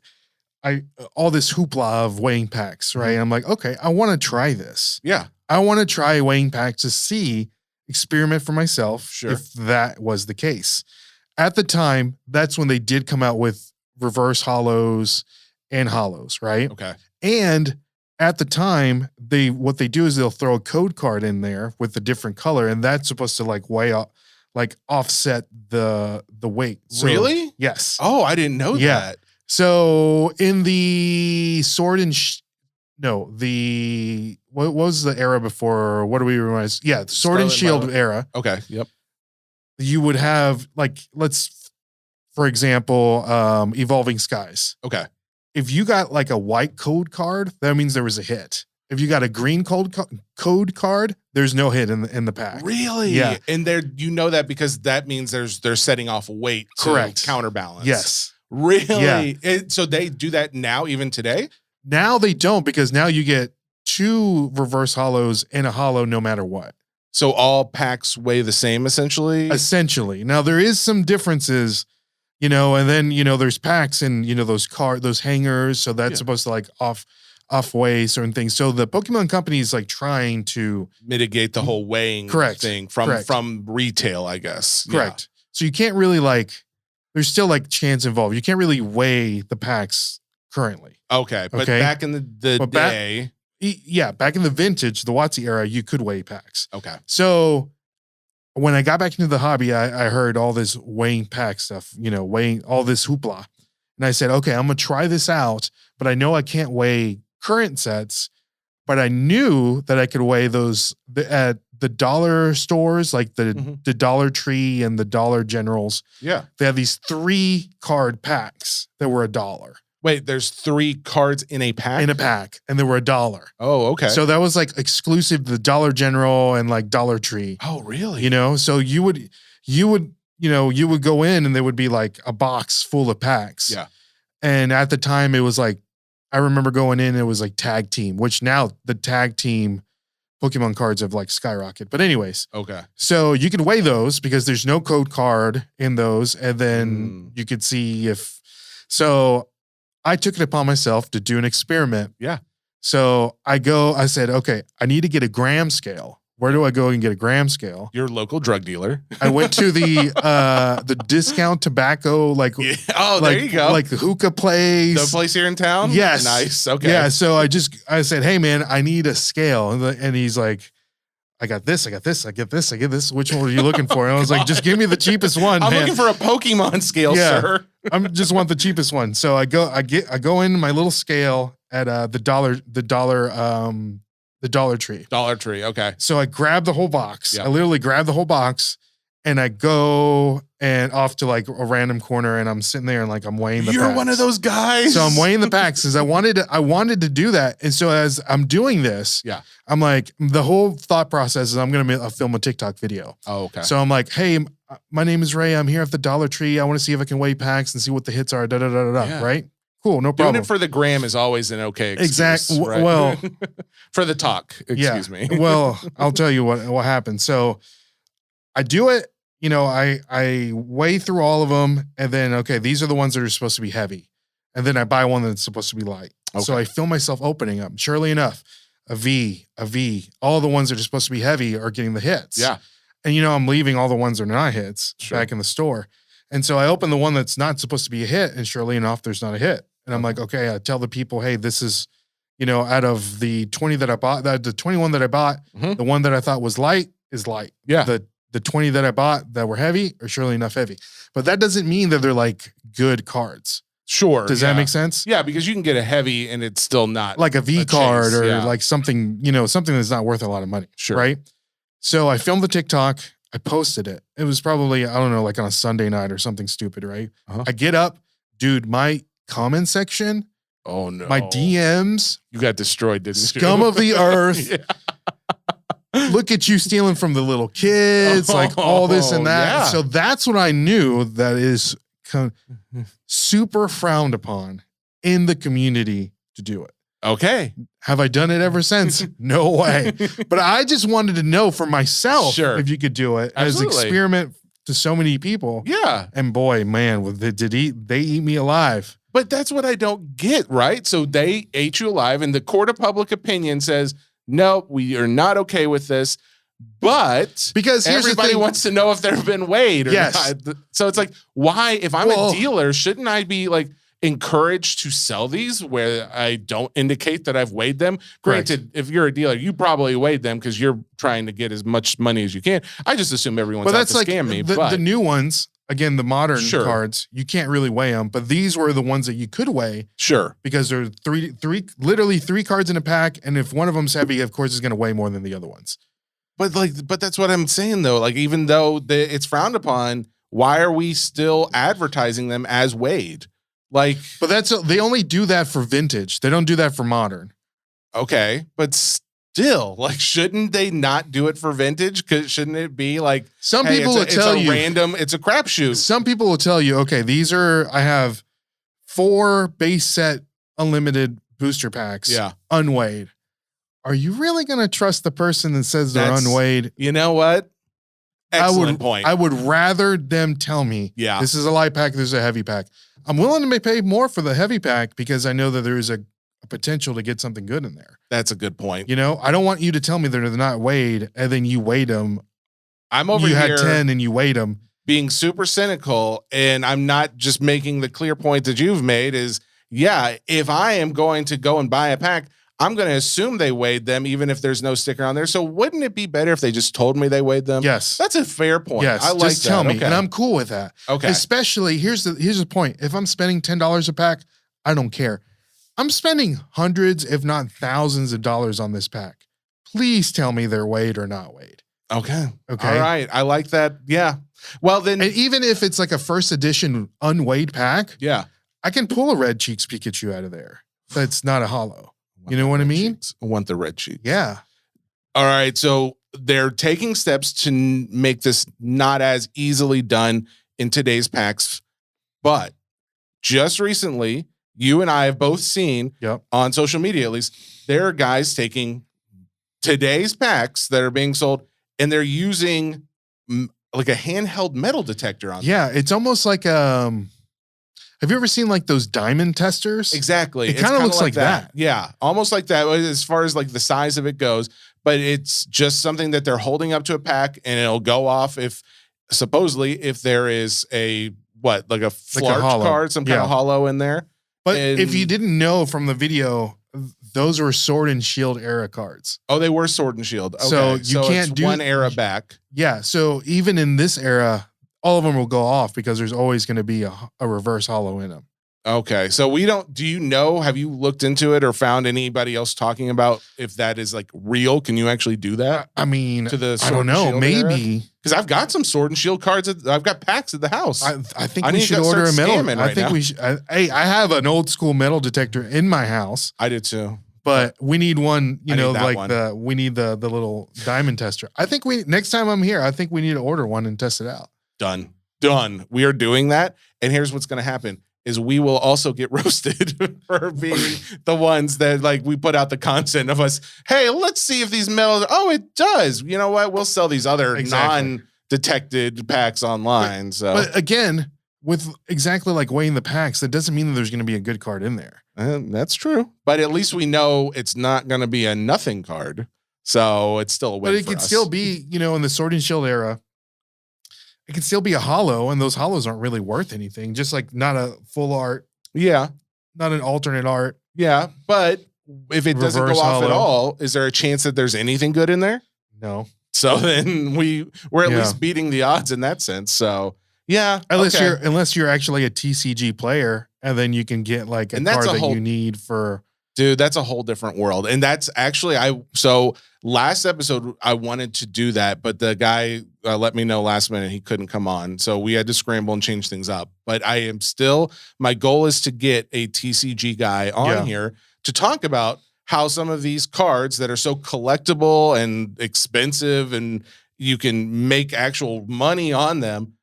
all this hoopla of weighing packs, right? I'm like, okay, I want to try this. Yeah. I want to try weighing packs to experiment for myself Sure. if that was the case. At the time, that's when they did come out with reverse holos and holos, right? Okay. And at the time, what they do is they'll throw a code card in there with a different color, and that's supposed to like weigh up, like offset the weight. So, really? Yes. Oh, I didn't know that. So in the sword and what was the era before? What do we realize? Yeah, the sword and shield era. Okay. Yep. You would have for example, Evolving Skies. Okay. If you got like a white code card, that means there was a hit. If you got a green code card, there's no hit in the pack. Really? Yeah. And that because that means they're setting off weight to counterbalance. Yes. Really? Yeah. So they do that now, even today? Now they don't, because now you get 2 reverse holos and a holo no matter what. So all packs weigh the same, essentially? Essentially. Now there is some differences, and then, there's packs and, those hangers. So that's supposed to like weigh certain things. So the Pokemon company is like trying to mitigate the whole weighing thing from retail, I guess. Correct. Yeah. So you can't really there's still chance involved. You can't really weigh the packs currently. Okay. But back in the day. Back in the vintage, the WotC era, you could weigh packs. Okay. So when I got back into the hobby, I heard all this weighing pack stuff, weighing all this hoopla. And I said, okay, I'm going to try this out, but I know I can't weigh current sets, but I knew that I could weigh those at the dollar stores, like the Dollar Tree and the Dollar Generals. Yeah. They have these 3 card packs that were $1. Wait, there's 3 cards in a pack? In a pack, and they were $1. Oh, okay. So that was exclusive to the Dollar General and Dollar Tree. Oh, really? So you would go in and there would be a box full of packs. Yeah. And at the time it was I remember going in and it was tag team, which now the tag team Pokemon cards have skyrocketed. But anyways. Okay. So you could weigh those because there's no code card in those. And then you could see so I took it upon myself to do an experiment. Yeah. So I said, okay, I need to get a gram scale. Where do I go and get a gram scale? Your local drug dealer. I went to the discount tobacco, oh, there you go. The hookah place. The place here in town? Yes. Nice. Okay. Yeah. So I said, hey man, I need a scale. And he's like, I got this, I get this. Which one are you looking for? And I was like, just give me the cheapest one. I'm looking for a Pokemon scale, sir. I just want the cheapest one. So I go in my little scale at the Dollar Tree. Dollar Tree, okay. So I grab the whole box. Yeah. I literally grab the whole box and I go and off to a random corner and I'm sitting there and I'm weighing the packs. You're one of those guys. So I'm weighing the packs because I wanted to do that. And so as I'm doing this, I'm the whole thought process is I'm going to film a TikTok video. Oh, okay. So I'm hey, my name is Ray. I'm here at the Dollar Tree. I want to see if I can weigh packs and see what the hits are. Right? Cool, no problem. Doing it for the gram is always an okay excuse. Exactly. Right? Well, for the talk, excuse me. Well, I'll tell you what happened. So I do it. I weigh through all of them, and then okay, these are the ones that are supposed to be heavy, and then I buy one that's supposed to be light. Okay. So I film myself opening them. Surely enough, a V. All the ones that are supposed to be heavy are getting the hits. Yeah. And I'm leaving all the ones that are not hits back in the store. And so I open the one that's not supposed to be a hit, and surely enough, there's not a hit. And I'm okay, I tell the people, hey, this is, out of the 20 that I bought, the 21 that I bought, the one that I thought was light is light. Yeah. The 20 that I bought that were heavy are surely enough heavy. But that doesn't mean that they're good cards. Sure. Does that make sense? Yeah, because you can get a heavy and it's still not like a V card or something, something that's not worth a lot of money. Sure. Right. So I filmed the TikTok. I posted it. It was probably, I don't know, on a Sunday night or something stupid, right? Uh-huh. I get up, dude, my comment section. Oh no. My DMs. You got destroyed, didn't you? Scum of the earth. Look at you stealing from the little kids, all this and that. Yeah. So that's what I knew that is super frowned upon in the community to do it. Okay. Have I done it ever since? No way. But I just wanted to know for myself if you could do it as an experiment to so many people. Yeah. And boy, man, they eat me alive. But that's what I don't get, right? So they ate you alive, and the court of public opinion says, no, we are not okay with this. But because everybody wants to know if they've been weighed or not. So it's why, if I'm a dealer, shouldn't I be encouraged to sell these where I don't indicate that I've weighed them? Granted, if you're a dealer, you probably weighed them because you're trying to get as much money as you can. I just assume everyone's out to scam me. The new ones, again, the modern cards, you can't really weigh them, but these were the ones that you could weigh. Sure. Because there are literally three cards in a pack, and if one of them's heavy, of course, it's going to weigh more than the other ones. But that's what I'm saying though. Even though it's frowned upon, why are we still advertising them as weighed? But they only do that for vintage. They don't do that for modern. Okay, but still, shouldn't they not do it for vintage? Because shouldn't it be some people will tell you random? It's a crapshoot. Some people will tell you, okay, I have 4 base set unlimited booster packs, unweighed. Are you really going to trust the person that says they're unweighed? You know what? Excellent point. I would rather them tell me, this is a light pack, this is a heavy pack. I'm willing to pay more for the heavy pack because I know that there is a a potential to get something good in there. That's a good point. You know, I don't want you to tell me they're not weighed and then you weighed them. I'm over here. You had 10 and you weighed them. Being super cynical, and I'm not just making the clear point that you've made is, yeah, if I am going to go and buy a pack, I'm going to assume they weighed them, even if there's no sticker on there. So wouldn't it be better if they just told me they weighed them? Yes. That's a fair point. Yes. I like just tell me. Okay. And I'm cool with that. Okay. Especially, here's the point. If I'm spending $10 a pack, I don't care. I'm spending hundreds, if not thousands of dollars on this pack. Please tell me they're weighed or not weighed. Okay. All right. I like that. Yeah. Well, then. And even if it's like a first edition unweighed pack, yeah, I can pull a Red Cheeks Pikachu out of there. That's not a hollow. You know what I mean? I want the red cheeks. Yeah. All right. So they're taking steps to make this not as easily done in today's packs. But just recently, you and I have both seen on social media, at least, there are guys taking today's packs that are being sold and they're using like a handheld metal detector on them. Yeah. It's almost like, have you ever seen like those diamond testers? Exactly. It kind of looks like that. Yeah. Almost like that as far as like the size of it goes, but it's just something that they're holding up to a pack and it'll go off if supposedly if there is a, like a flarge card, some kind of hollow in there. But if you didn't know from the video, those were Sword and Shield era cards. Oh, they were Sword and Shield. Okay. So you can't do one era back. Yeah. So even in this era, all of them will go off because there's always going to be a reverse hollow in them. Okay. So do you know, have you looked into it or found anybody else talking about if that is like real? Can you actually do that? I mean, to the I don't know. Maybe. Because I've got some Sword and Shield cards. I've got packs at the house. I think we should order a metal. I think we should. I have an old school metal detector in my house. I do too. But we need one, we need the little diamond tester. I think next time I'm here, I think we need to order one and test it out. Done. We are doing that. And here's what's going to happen is we will also get roasted for being the ones that like we put out the content of us. Hey, let's see if these metals. Oh, it does. You know what? We'll sell these other non-detected packs online. But again, with exactly like weighing the packs, that doesn't mean that there's going to be a good card in there. That's true. But at least we know it's not going to be a nothing card. So it's still a win. But it could still be, in the Sword and Shield era, it can still be a hollow, and those hollows aren't really worth anything. Just like not a full art. Yeah. Not an alternate art. Yeah. But if it doesn't go off at all, is there a chance that there's anything good in there? No. So then we're at least beating the odds in that sense. So yeah. Unless you're actually a TCG player, and then you can get like a card that you need for. Dude, that's a whole different world. And that's actually, so last episode, I wanted to do that, but the guy let me know last minute he couldn't come on. So we had to scramble and change things up. But my goal is to get a TCG guy on here to talk about how some of these cards that are so collectible and expensive and you can make actual money on them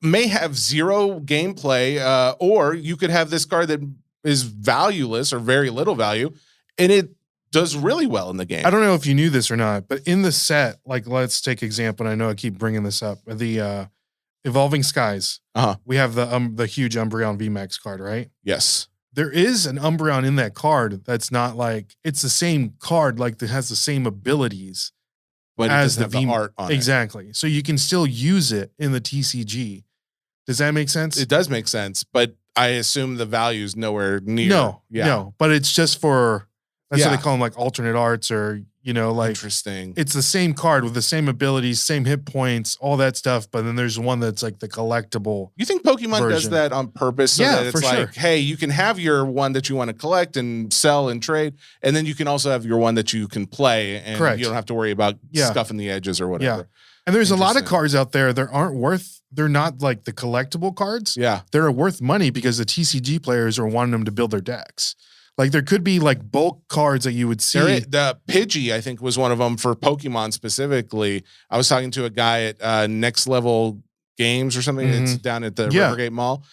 may have zero gameplay, or you could have this card that is valueless or very little value, and it does really well in the game. I don't know if you knew this or not, but in the set, like let's take example, and I know I keep bringing this up, the Evolving Skies, we have the huge Umbreon VMAX card, right? Yes. There is an Umbreon in that card that's not like, it's the same card, like that has the same abilities, but as the art on exactly. So you can still use it in the TCG. Does that make sense? It does make sense, but I assume the value is nowhere near. No, but it's just for, that's what they call them, like alternate arts or, like. Interesting. It's the same card with the same abilities, same hit points, all that stuff. But then there's one that's like the collectible. You think Pokemon does that on purpose? So that it's like, hey, you can have your one that you want to collect and sell and trade. And then you can also have your one that you can play. And you don't have to worry about scuffing the edges or whatever. Yeah. And there's a lot of cards out there that they're not like the collectible cards. Yeah. They're worth money because the TCG players are wanting them to build their decks. Like there could be like bulk cards that you would see. The Pidgey, I think, was one of them for Pokemon specifically. I was talking to a guy at Next Level Games or something. It's down at the Rivergate Mall.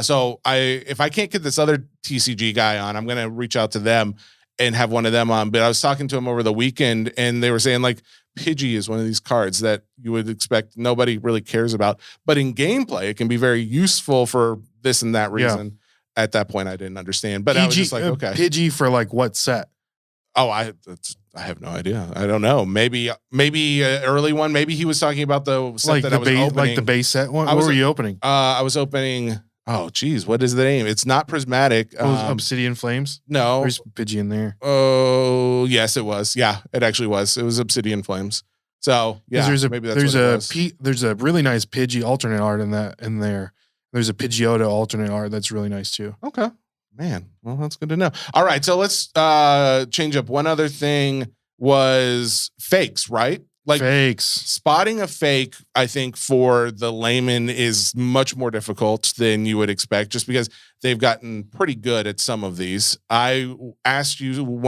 So if I can't get this other TCG guy on, I'm going to reach out to them and have one of them on. But I was talking to him over the weekend and they were saying like, Pidgey is one of these cards that you would expect nobody really cares about, but in gameplay, it can be very useful for this and that reason. at that point I didn't understand. But I was just like, okay. Pidgey for like what set? Oh, I have no idea. I don't know. Maybe early one. Maybe he was talking about the set that I was opening. Like the base set one? What were you opening? I was opening... Oh, geez. What is the name? It's not Prismatic. Obsidian Flames? No. There's Pidgey in there. Oh, yes, it was. Yeah, it actually was. It was Obsidian Flames. So, yeah, maybe that's what it was. There's a really nice Pidgey alternate art in there. There's a Pidgeotto alternate art that's really nice, too. Okay. Man, well, that's good to know. All right, so let's change up. One other thing was fakes, right? Like fakes. Spotting a fake, I think, for the layman is much more difficult than you would expect, just because they've gotten pretty good at some of these. I asked you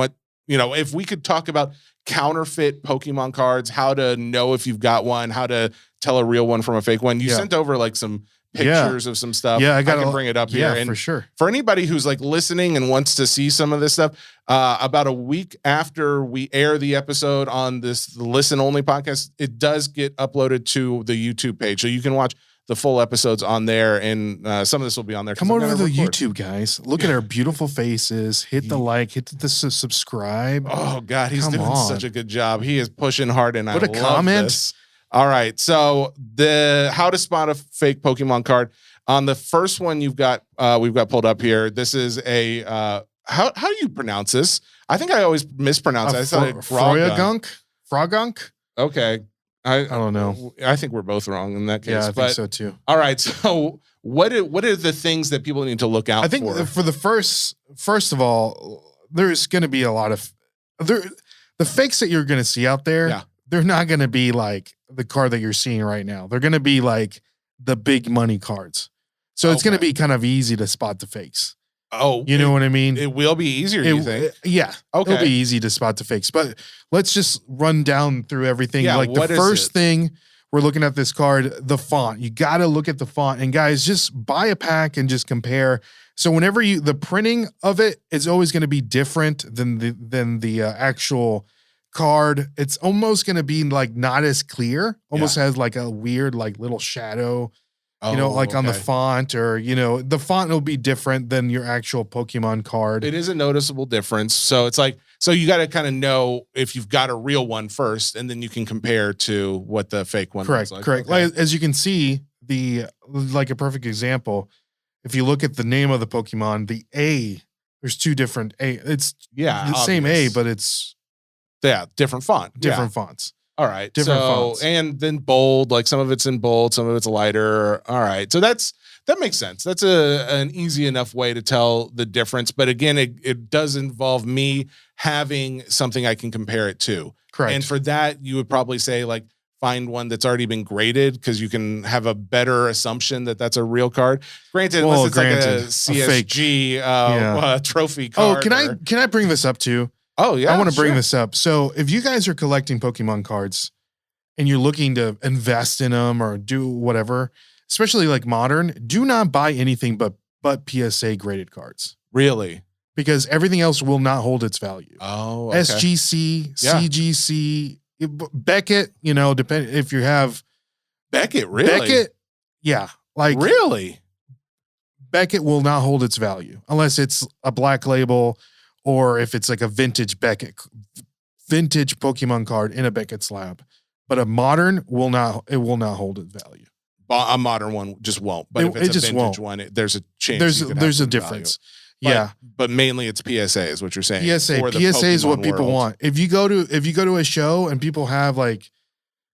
if we could talk about counterfeit Pokemon cards, how to know if you've got one, how to tell a real one from a fake one. You sent over like some pictures of some stuff. Yeah, I can bring it up here. And for sure. For anybody who's like listening and wants to see some of this stuff, about a week after we air the episode on the Listen Only podcast, it does get uploaded to the YouTube page. So you can watch the full episodes on there, and some of this will be on there. Come over to the YouTube, guys. Look at our beautiful faces. Hit the like, hit the subscribe. Oh, God, he's doing such a good job. He is pushing hard, and Put a comment. This. All right, so how to spot a fake Pokemon card. On the first one we've got pulled up here. This is a how do you pronounce this? I think I always mispronounce it. I thought Frogunk. Okay, I don't know. I think we're both wrong in that case. Yeah, I think so too. All right, so what are the things that people need to look out for? I think for the first of all, there's going to be a lot of the fakes that you're going to see out there. Yeah. They're not going to be like the card that you're seeing right now. They're going to be like the big money cards. So it's going to be kind of easy to spot the fakes. Oh, you know what I mean? It will be easier, you think? Yeah. Okay. It'll be easy to spot the fakes. But let's just run down through everything. Yeah, like the first thing we're looking at this card, the font. You got to look at the font. And guys, just buy a pack and just compare. So whenever the printing of it is always going to be different than the actual card. It's almost going to be like not as clear. Almost has like a weird like little shadow. On the font, or the font will be different than your actual Pokemon card. It is a noticeable difference. So it's like, you got to kind of know if you've got a real one first, and then you can compare to what the fake one looks like. Correct. Okay. Like, as you can see, like a perfect example, if you look at the name of the Pokemon, the A, there's two different A. It's the same A, but it's different font, different fonts. All right. Different fonts. And then bold, like some of it's in bold, some of it's lighter. All right. So that makes sense. That's an easy enough way to tell the difference. But again, it does involve me having something I can compare it to. Correct. And for that, you would probably say like find one that's already been graded, because you can have a better assumption that that's a real card. Granted, unless it's like a CSG trophy card. Oh, can I bring this up too? Oh, yeah. I want to bring this up. So if you guys are collecting Pokemon cards and you're looking to invest in them or do whatever, especially like modern, do not buy anything but PSA graded cards. Really? Because everything else will not hold its value. Oh, okay. SGC, CGC, Beckett, depending if you have Beckett, really? Beckett, yeah. Like really? Beckett will not hold its value unless it's a black label, or if it's like a vintage Pokemon card in a Beckett slab. But a modern will not hold its value. A modern one just won't. But if it's a vintage one, there's a chance. There's a difference. Value. But mainly it's PSA is what you're saying. PSA is what people want. If you go to a show and people have like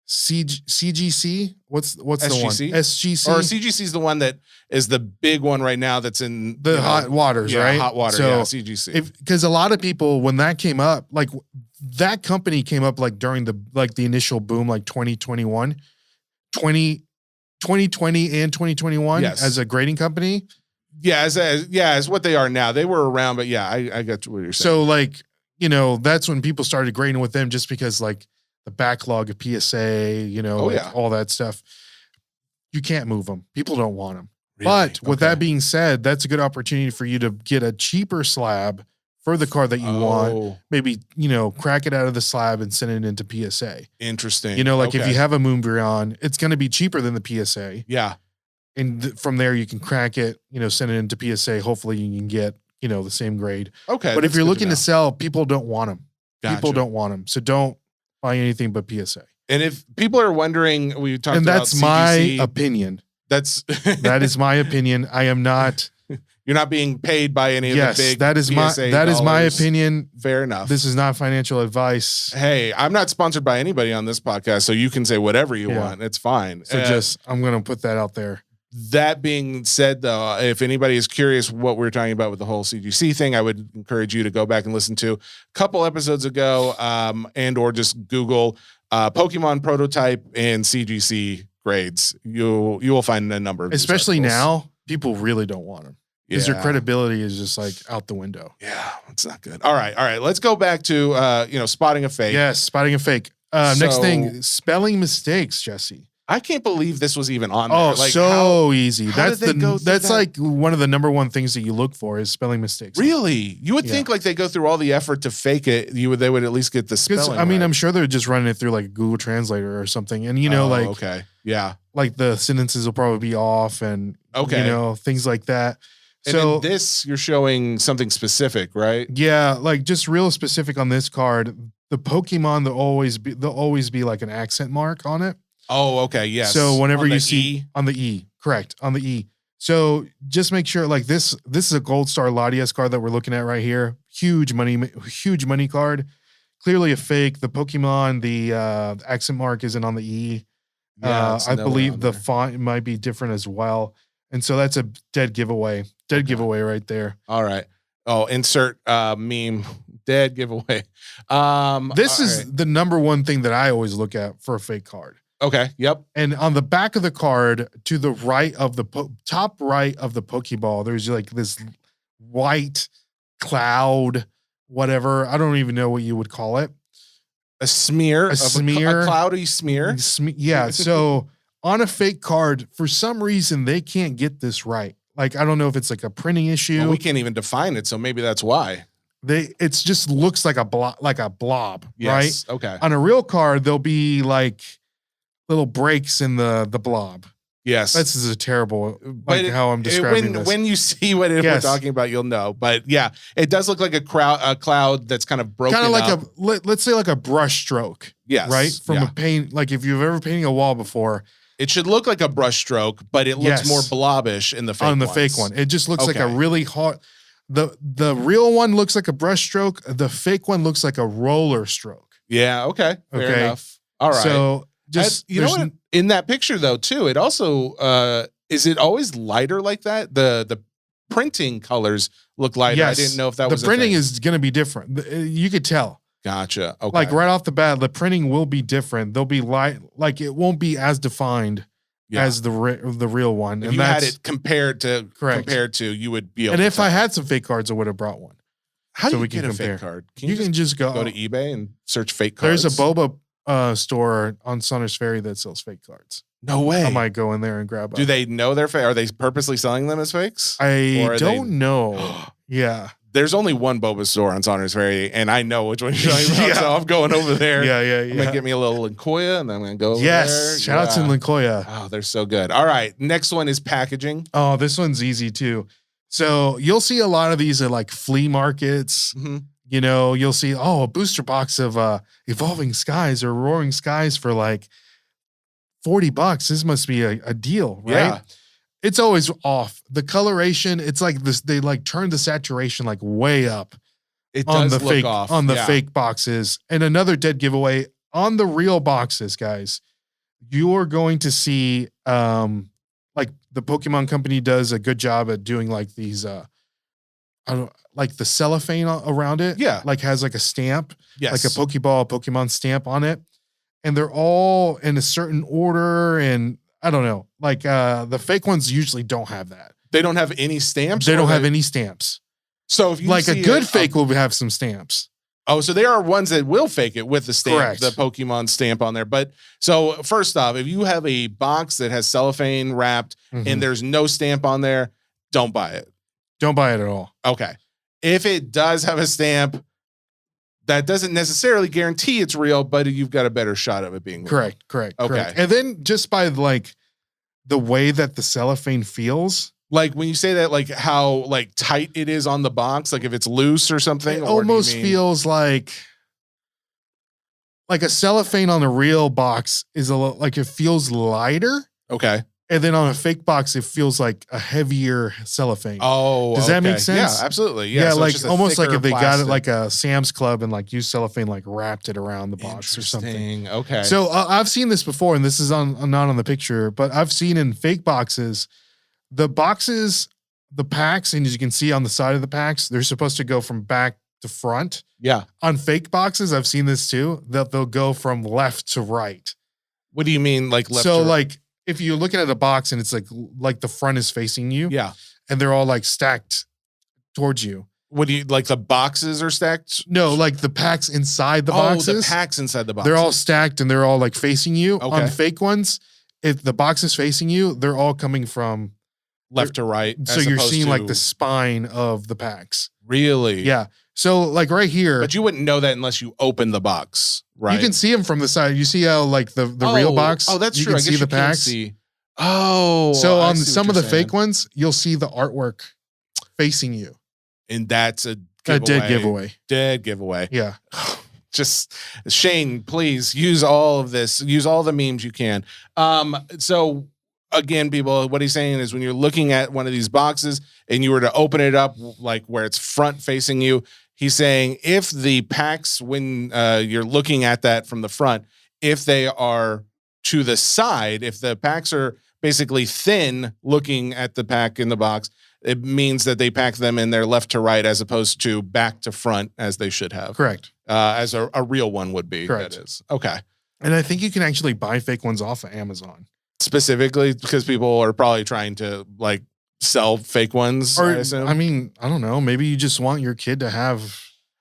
CGC, what's the one? SGC? Or CGC is the one that is the big one right now that's in the hot waters, right? Hot water, so CGC. Because a lot of people, when that came up, like that company came up like during the initial boom, like 2020 and 2021 as a grading company. Yeah, as what they are now. They were around, but I got what you're saying. So like, that's when people started grading with them, just because like the backlog of PSA, all that stuff. You can't move them. People don't want them. Really? But with that being said, that's a good opportunity for you to get a cheaper slab for the card that you want. Maybe, crack it out of the slab and send it into PSA. Interesting. If you have a Moonbreon, it's going to be cheaper than the PSA. Yeah. and from there you can crack it, send it into PSA. Hopefully you can get, the same grade. Okay. But if you're looking to sell, people don't want them. Gotcha. People don't want them. So don't buy anything but PSA. And if people are wondering, we talked and about that's CGC, my opinion. That is my opinion. I am not. You're not being paid by any of the big that is PSA my opinion. Fair enough. This is not financial advice. Hey, I'm not sponsored by anybody on this podcast, so you can say whatever you want. It's fine. So I'm going to put that out there. That being said, though, if anybody is curious what we're talking about with the whole CGC thing, I would encourage you to go back and listen to a couple episodes ago, and or just Google Pokemon prototype and CGC grades. You will find a number of especially now. People really don't want them. Because your credibility is just like out the window. Yeah, it's not good. All right. Let's go back to spotting a fake. Yes, spotting a fake. Next thing, spelling mistakes, Jesse. I can't believe this was even on there. Oh, like so easy. That's that? Like one of the number one things that you look for is spelling mistakes. Really? You would think like they go through all the effort to fake it. They would at least get the spelling. I mean, right. I'm sure they're just running it through like Google Translator or something, and okay, yeah, like the sentences will probably be off, and things like that. And so in this, you're showing something specific, right? Yeah, like just real specific on this card. The Pokemon, there'll always be like an accent mark on it. Oh, okay, yes. So whenever you see on the E, correct, on the E. So just make sure, like this is a Gold Star Latias card that we're looking at right here. Huge money card. Clearly a fake. The Pokemon, the accent mark isn't on the E. Yeah, I believe the font might be different as well. And so that's a dead giveaway. Giveaway right there. All right. Oh, insert meme. Dead giveaway. This is the number one thing that I always look at for a fake card. Okay. Yep. And on the back of the card, to the right of the top right of the Pokeball, there's like this white cloud, whatever. I don't even know what you would call it. A smear. A cloudy smear. Yeah. So on a fake card, for some reason, they can't get this right. Like, I don't know if it's like a printing issue. Well, we can't even define it, so maybe that's why. It just looks like a blob, yes, right? Okay. On a real card, there'll be like little breaks in the blob. Yes. This is a terrible, how I'm describing this. When you see what we're talking about, you'll know. But yeah, it does look like a cloud that's kind of broken kind of like let's say like a brush stroke. Yes. Right? From a paint, like if you've ever painted a wall before. It should look like a brush stroke, but it looks more blobbish in the fake one. On the fake one. It just looks like a really hard. The real one looks like a brush stroke. The fake one looks like a roller stroke. Yeah, okay. Fair enough. All right. So just you know what? In that picture though, too, it also is it always lighter like that? The printing colors look lighter. Yes. I didn't know if that was the printing is going to be different. You could tell. Gotcha. Okay. Like right off the bat, the printing will be different. They'll be like it won't be as defined as the real one. If you had it compared to, you would be able and to if I had some fake cards, I would have brought one. How do you get a fake card? You can just go to eBay and search fake cards. There's a boba store on Saunders Ferry that sells fake cards. No way. I might go in there and grab. Do they know they're fake? Are they purposely selling them as fakes? I don't know. Yeah. There's only one boba store on Saunders Ferry, and I know which one you're talking about, so I'm going over there. Yeah. I'm going to get me a little Linkoya, and then I'm going to go over there. Shout out to Linkoya. Oh, they're so good. All right, next one is packaging. Oh, this one's easy, too. So you'll see a lot of these at, like, flea markets. Mm-hmm. You'll see, a booster box of Evolving Skies or Roaring Skies for, like, $40. This must be a deal, right? Yeah. It's always off. The coloration, it's like this. They like turn the saturation like way up. It does look off on the fake boxes. And another dead giveaway on the real boxes, guys. You are going to see, like the Pokemon Company does a good job at doing like these, like the cellophane around it. Yeah, like has like a stamp, yes, like a Pokemon stamp on it, and they're all in a certain order and. I don't know. Like the fake ones usually don't have that. They don't have any stamps? They don't have any stamps. So if you like a good fake will have some stamps. Oh, so there are ones that will fake it with the stamp, correct, the Pokemon stamp on there. But so first off, if you have a box that has cellophane wrapped and there's no stamp on there, don't buy it. Don't buy it at all. Okay. If it does have a stamp, that doesn't necessarily guarantee it's real, but you've got a better shot of it being real. Correct. Okay. And then just by like the way that the cellophane feels. Like when you say that, like how like tight it is on the box, like if it's loose or something. It almost feels like a cellophane on a real box is like it feels lighter. Okay. And then on a fake box, it feels like a heavier cellophane. Oh, does that make sense? Yeah, absolutely. Yeah, so like almost like if they got plastic. it like a Sam's Club and like used cellophane, like wrapped it around the box or something. Okay. So I've seen this before, and this is not on the picture, but I've seen in fake boxes, the packs, and as you can see on the side of the packs, they're supposed to go from back to front. Yeah. On fake boxes, I've seen this too. They'll go from left to right. What do you mean, like left? So like if you're looking at a box and it's like the front is facing you, yeah, and they're all like stacked towards you. What do you like? The boxes are stacked? No, like the packs inside the boxes. Oh, the packs inside the boxes. They're all stacked and they're all like facing you. Okay. On fake ones, if the box is facing you, they're all coming from left to right. So you're seeing like the spine of the packs. Really? Yeah. So like right here. But you wouldn't know that unless you open the box, right? You can see them from the side. You see how like the real box. Oh, that's you true. Can I see guess the you packs. can see. Oh. So I on see some what of the you're saying. fake ones, you'll see the artwork facing you. And that's a dead giveaway. Dead giveaway. Yeah. Just Shane, please use all of this. Use all the memes you can. So again, people, what he's saying is when you're looking at one of these boxes and you were to open it up, like where it's front facing you, he's saying if the packs, when you're looking at that from the front, if they are to the side, if the packs are basically thin looking at the pack in the box, it means that they pack them in their left to right as opposed to back to front as they should have. Correct. As a real one would be. Correct. That is. Okay. And I think you can actually buy fake ones off of Amazon. Specifically because people are probably trying to like sell fake ones, Or, I assume. I mean, I don't know. Maybe you just want your kid to have.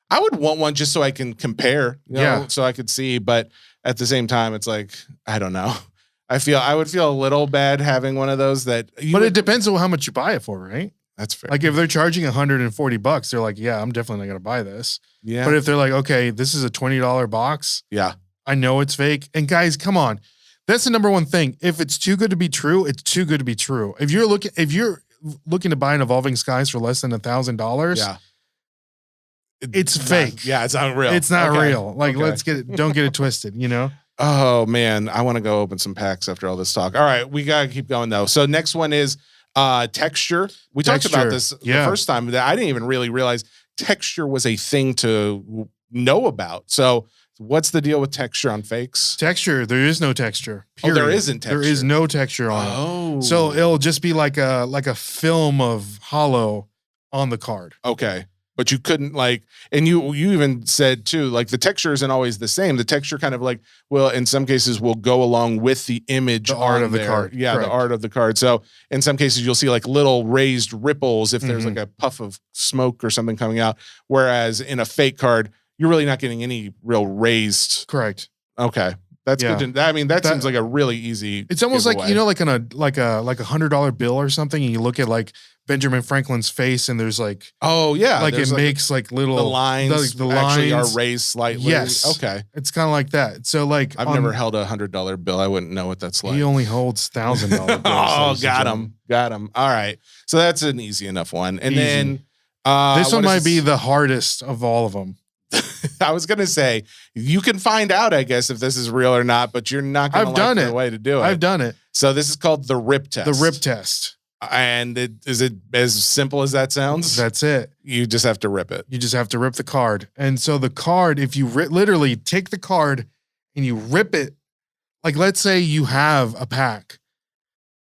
I would want one just so I can compare, you know, so I could see. But at the same time, it's like, I don't know. I would feel a little bad having one of those that. It depends on how much you buy it for, right? That's fair. Like if they're charging $140, they're like, yeah, I'm definitely not going to buy this. Yeah. But if they're like, okay, this is a $20 box. Yeah. I know it's fake. And guys, come on. That's the number one thing. If it's too good to be true, it's too good to be true. If you're looking to buy an Evolving Skies for less than $1,000, yeah. It's fake. Yeah, it's not real. It's not real. Like, don't get it twisted, you know? Oh man, I want to go open some packs after all this talk. All right, we gotta keep going though. So next one is texture. We talked about this the first time that I didn't even really realize texture was a thing to know about. So what's the deal with texture on fakes? Texture, there is no texture. Period. Oh, there isn't texture. There is no texture on it. So it'll just be like a film of hollow on the card. Okay. But you couldn't like, and you even said too, like the texture isn't always the same. The texture kind of like, well, in some cases will go along with the image, the art of the card. Yeah, correct. The art of the card. So in some cases you'll see like little raised ripples if there's like a puff of smoke or something coming out. Whereas in a fake card, you're really not getting any real raised. Correct. Okay. That's good. I mean, that seems like a really easy. It's almost giveaway. like, you know, like on a $100 bill or something, and you look at like Benjamin Franklin's face, and there's like, oh yeah, like it makes like little the lines. The actually lines are raised slightly. Yes. Okay. It's kind of like that. So like, I've never held a $100 bill. I wouldn't know what that's like. He only holds $1,000 bills. Oh, got him. All right. So that's an easy enough one. And then this one might be the hardest of all of them. I was gonna say you can find out, I guess, if this is real or not, but you're not gonna like the way to do it. I've done it. So this is called the rip test. The rip test. And is it as simple as that sounds? That's it. You just have to rip it. You just have to rip the card. And so the card, if you literally take the card and you rip it, like let's say you have a pack,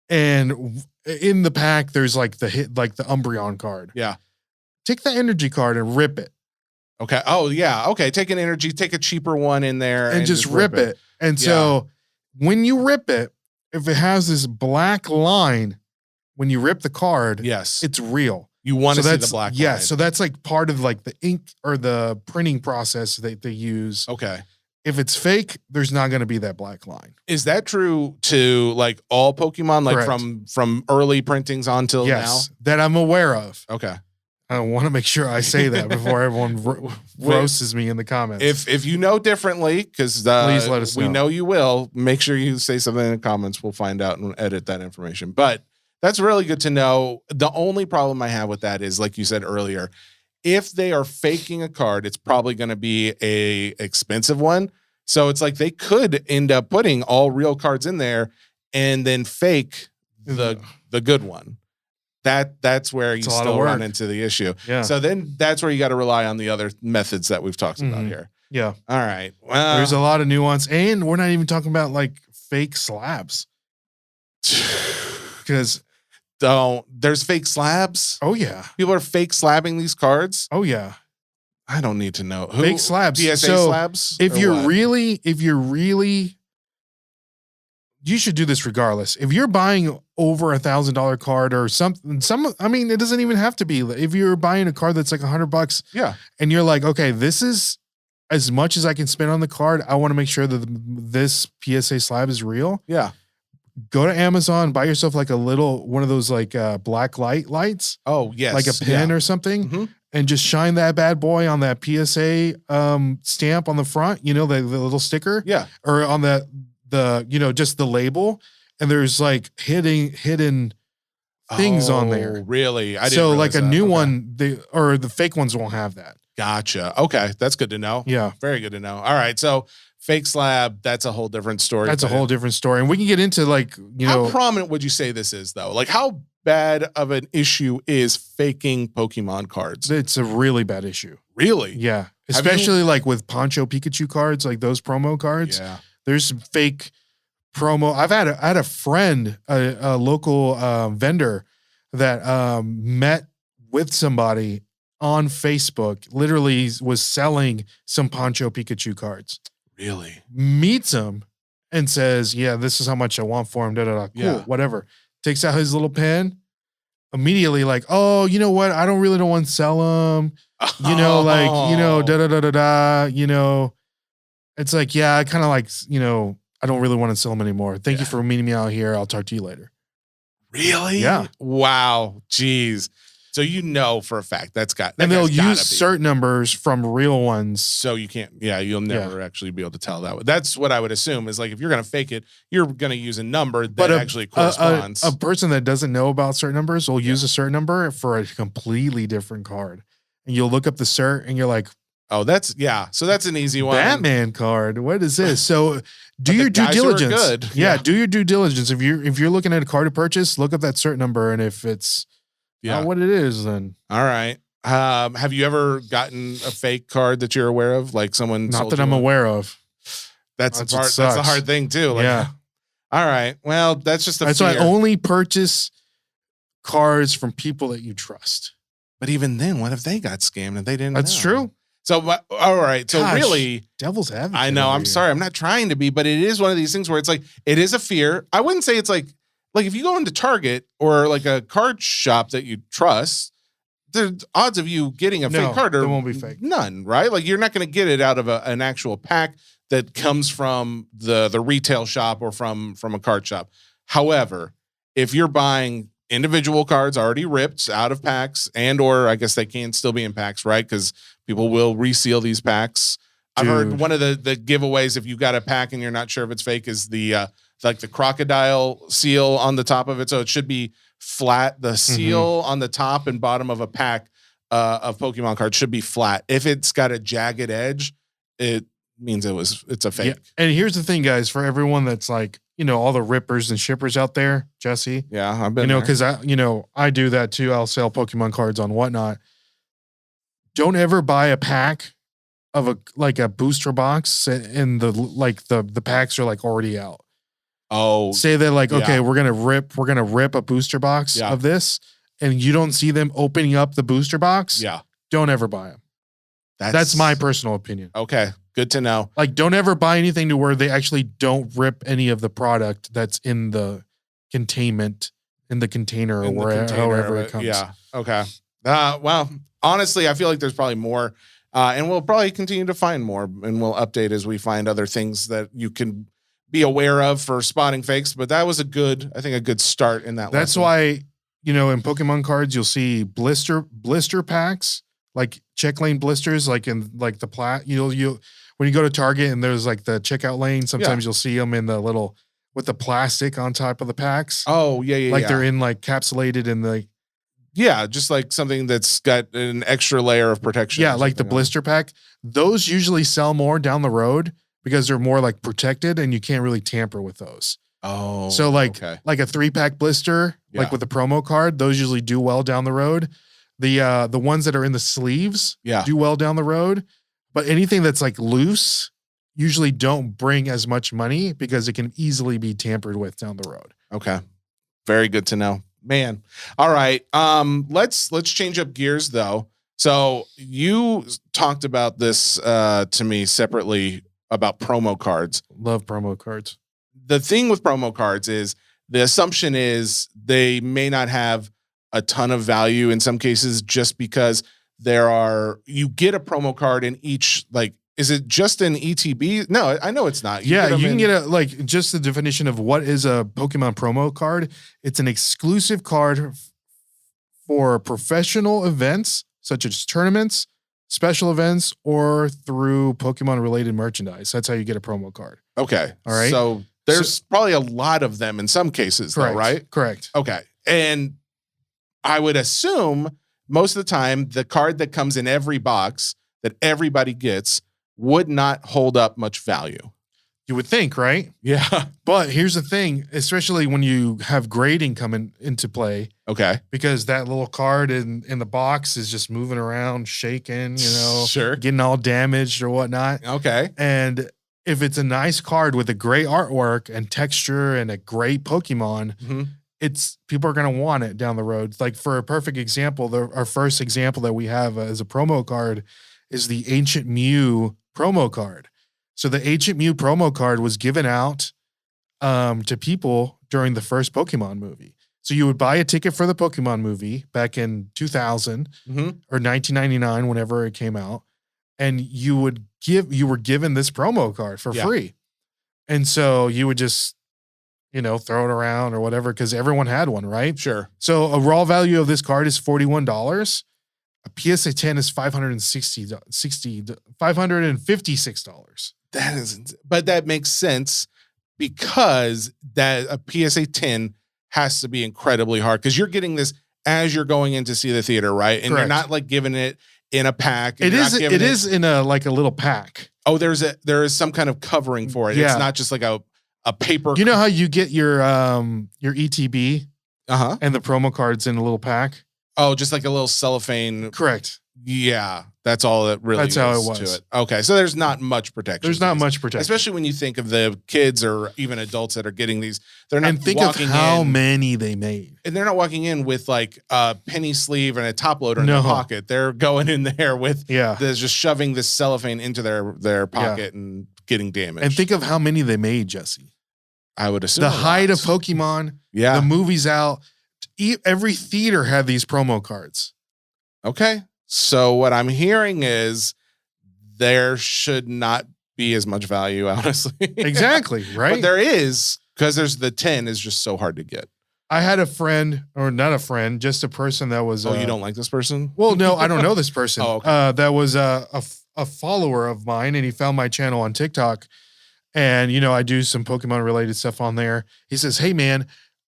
and in the pack there's like the Umbreon card. Yeah. Take the energy card and rip it. Okay. Oh yeah. Okay. Take an energy, take a cheaper one in there and just rip it. And so when you rip it, if it has this black line, when you rip the card, yes, it's real. You want to see the black line. Yeah. So that's like part of like the ink or the printing process that they use. Okay. If it's fake, there's not going to be that black line. Is that true to like all Pokemon, like Correct. from early printings on till now? That I'm aware of. Okay. I want to make sure I say that before everyone roasts me in the comments. If you know differently, because please let us know. We know you will. Make sure you say something in the comments. We'll find out and edit that information. But that's really good to know. The only problem I have with that is, like you said earlier, if they are faking a card, it's probably going to be a expensive one. So it's like they could end up putting all real cards in there and then fake the good one. That's where you still run into the issue. Yeah. So then that's where you got to rely on the other methods that we've talked about here. Yeah. All right. Well, there's a lot of nuance, and we're not even talking about like fake slabs. Because there's fake slabs. Oh yeah. People are fake slabbing these cards. Oh yeah. I don't need to know. Fake slabs. PSA slabs? If you're really you should do this regardless. If you're buying over $1,000 card or something, I mean, it doesn't even have to be. If you're buying a card that's like $100, yeah, and you're like, okay, this is as much as I can spend on the card. I want to make sure that this PSA slab is real. Yeah. Go to Amazon, buy yourself like one of those like black lights. Oh yes, like a pin or something, and just shine that bad boy on that PSA stamp on the front. You know, the little sticker. Yeah, or on the just the label, and there's like hidden things on there. Really? I didn't like a new one, the fake ones won't have that. Gotcha. Okay, that's good to know. Yeah, very good to know. All right, so fake slab, that's a whole different story. That's a whole different story, and we can get into like how prominent would you say this is though? Like how bad of an issue is faking Pokemon cards? It's a really bad issue. Really? Yeah, especially like with Poncho Pikachu cards, like those promo cards. Yeah. There's some fake promo. I had a friend, a local vendor that met with somebody on Facebook, literally was selling some Poncho Pikachu cards. Really? Meets him and says, yeah, this is how much I want for him. Cool, yeah. Whatever. Takes out his little pen. Immediately like, oh, you know what? I don't really want to sell them. You know, like, you know, it's like, yeah, I kind of like, I don't really want to sell them anymore. Thank you for meeting me out here. I'll talk to you later. Really? Yeah. Wow. Jeez. So for a fact and they'll use certain numbers from real ones. So you can't, you'll never actually be able to tell that. That's what I would assume is like, if you're going to fake it, you're going to use a number that actually corresponds. A person that doesn't know about certain numbers will use a certain number for a completely different card. And you'll look up the cert and you're like, oh, so that's an easy one. Batman card. What is this? So do your due diligence. Good. Yeah, do your due diligence. If you're looking at a card to purchase, look up that cert number, and if it's what it is, then all right. Have you ever gotten a fake card that you're aware of? Like someone not that I'm aware of. That's the part. That's a hard thing too. Like, yeah. All right. Well, that's just that's why I only purchase cards from people that you trust. But even then, what if they got scammed and they didn't? That's true. So, all right. So really, devil's advocate. I know. I'm sorry. I'm not trying to be, but it is one of these things where it's like, it is a fear. I wouldn't say it's like if you go into Target or like a card shop that you trust, the odds of you getting a fake card won't be fake. None, right? Like you're not going to get it out of an actual pack that comes from the retail shop or from a card shop. However, if you're buying individual cards already ripped out of packs, and or I guess they can still be in packs, right? Because people will reseal these packs. I've heard one of the giveaways, if you got a pack and you're not sure if it's fake, is the like the crocodile seal on the top of it. So it should be flat. The seal on the top and bottom of a pack of Pokemon cards should be flat. If it's got a jagged edge, it means it's a fake. Yeah. And here's the thing, guys, for everyone that's like, all the rippers and shippers out there, Jesse. Yeah, I've been because I do that too. I'll sell Pokemon cards on whatnot. Don't ever buy a pack of a booster box and the packs are like already out. Oh, say that like, okay, we're gonna rip a booster box of this, and you don't see them opening up the booster box. Yeah, don't ever buy them. That's my personal opinion. Okay, good to know. Like, don't ever buy anything to where they actually don't rip any of the product that's in the containment, in the container, or however it comes. Yeah. Okay. Well, honestly, I feel like there's probably more, and we'll probably continue to find more, and we'll update as we find other things that you can be aware of for spotting fakes. But that was a good start in that. That's lesson. why, in Pokemon cards, you'll see blister packs, like check lane blisters, like in like the you when you go to Target and there's like the checkout lane, sometimes you'll see them in the little with the plastic on top of the packs. Oh, yeah. Like they're in like capsulated in the. Yeah, just like something that's got an extra layer of protection. Yeah, like the blister pack. Those usually sell more down the road because they're more like protected and you can't really tamper with those. Oh, so like a 3-pack blister, like with a promo card, those usually do well down the road. The ones that are in the sleeves do well down the road. But anything that's like loose usually don't bring as much money because it can easily be tampered with down the road. Okay. Very good to know. Man. All right. Let's change up gears though. So you talked about this to me separately about promo cards. Love promo cards. The thing with promo cards is the assumption is they may not have a ton of value in some cases just because you get a promo card in each, like, is it just an ETB? No, I know it's not. You can get just the definition of what is a Pokemon promo card. It's an exclusive card for professional events such as tournaments, special events, or through Pokemon related merchandise. That's how you get a promo card. Okay. All right. So there's probably a lot of them in some cases, though, right? Correct. Okay. And I would assume most of the time the card that comes in every box that everybody gets would not hold up much value. You would think, right? Yeah. But here's the thing, especially when you have grading coming into play. Okay. Because that little card in the box is just moving around, shaking, sure, getting all damaged or whatnot. Okay. And if it's a nice card with a great artwork and texture and a great Pokemon, people are going to want it down the road. Like for a perfect example, our first example that we have as a promo card is the Ancient Mew promo card. So the Ancient Mew promo card was given out to people during the first Pokemon movie. So you would buy a ticket for the Pokemon movie back in 2000 or 1999, whenever it came out, and you were given this promo card for free. And so you would just, throw it around or whatever because everyone had one, right? Sure. So a raw value of this card is $41. A PSA 10 is $556. But that makes sense because that a PSA 10 has to be incredibly hard because you're getting this as you're going in to see the theater, right? And you're not like giving it in a pack. It is in a little pack. Oh, there is some kind of covering for it. Yeah. It's not just like a paper. You know how you get your ETB and the promo cards in a little pack? Oh, just like a little cellophane. Correct. Yeah, that's all that really. That's how it was. To it. Okay, so there's not much protection. There's not much protection, especially when you think of the kids or even adults that are getting these. They're not. And think of how many they made, and they're not walking in with like a penny sleeve and a top loader in their pocket. They're going in there with just shoving this cellophane into their pocket and getting damaged. And think of how many they made, Jesse. I would assume the height of Pokemon. Yeah, the movie's out. Every theater had these promo cards. Okay. So what I'm hearing is there should not be as much value, honestly. Exactly, right? But there is, because there's the 10 is just so hard to get. I had a friend, or not a friend, just a person that was... Oh, you don't like this person? Well, no, I don't know this person. Oh, okay. That was a follower of mine, and he found my channel on TikTok. And, I do some Pokemon-related stuff on there. He says, hey, man,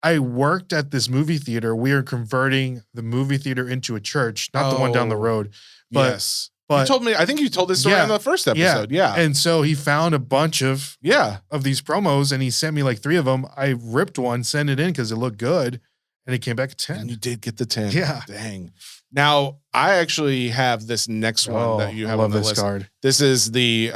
I worked at this movie theater. We are converting the movie theater into a church, not the one down the road. But, yes. But you told me, I think you told this story on the first episode. Yeah. And so he found a bunch of these promos and he sent me like 3 of them. I ripped one, sent it in because it looked good. And it came back at 10. And you did get the 10. Yeah. Dang. Now, I actually have this next one that you have on the list. Card. This is the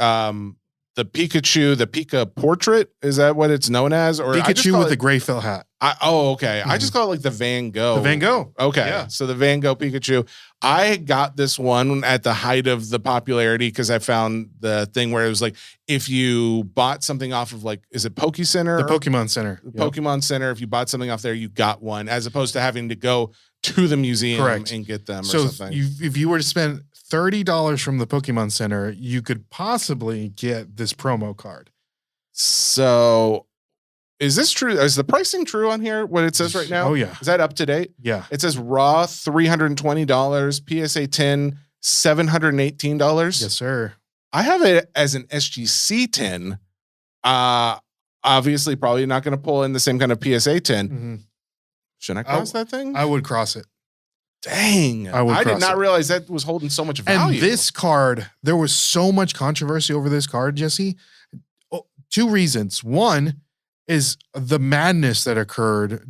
Pikachu, the Pika portrait. Is that what it's known as? Or Pikachu with the gray felt hat. Okay. I just call it like the Van Gogh. The Van Gogh. Okay. Yeah. So the Van Gogh Pikachu. I got this one at the height of the popularity because I found the thing where it was like, if you bought something off of like, is it Poke Center? The Pokemon Center. The Pokemon Center. If you bought something off there, you got one, as opposed to having to go to the museum and get them or something. If you were to spend $30 from the Pokemon Center, you could possibly get this promo card. So is this true? Is the pricing true on here? What it says right now? Oh yeah. Is that up to date? Yeah. It says raw $320, PSA 10 $718. Yes, sir. I have it as an SGC 10. Obviously, probably not going to pull in the same kind of PSA 10. Mm-hmm. Should I cross that thing? I would cross it. Dang. I did not realize that was holding so much value. And this card, there was so much controversy over this card, Jesse. Two reasons. One is the madness that occurred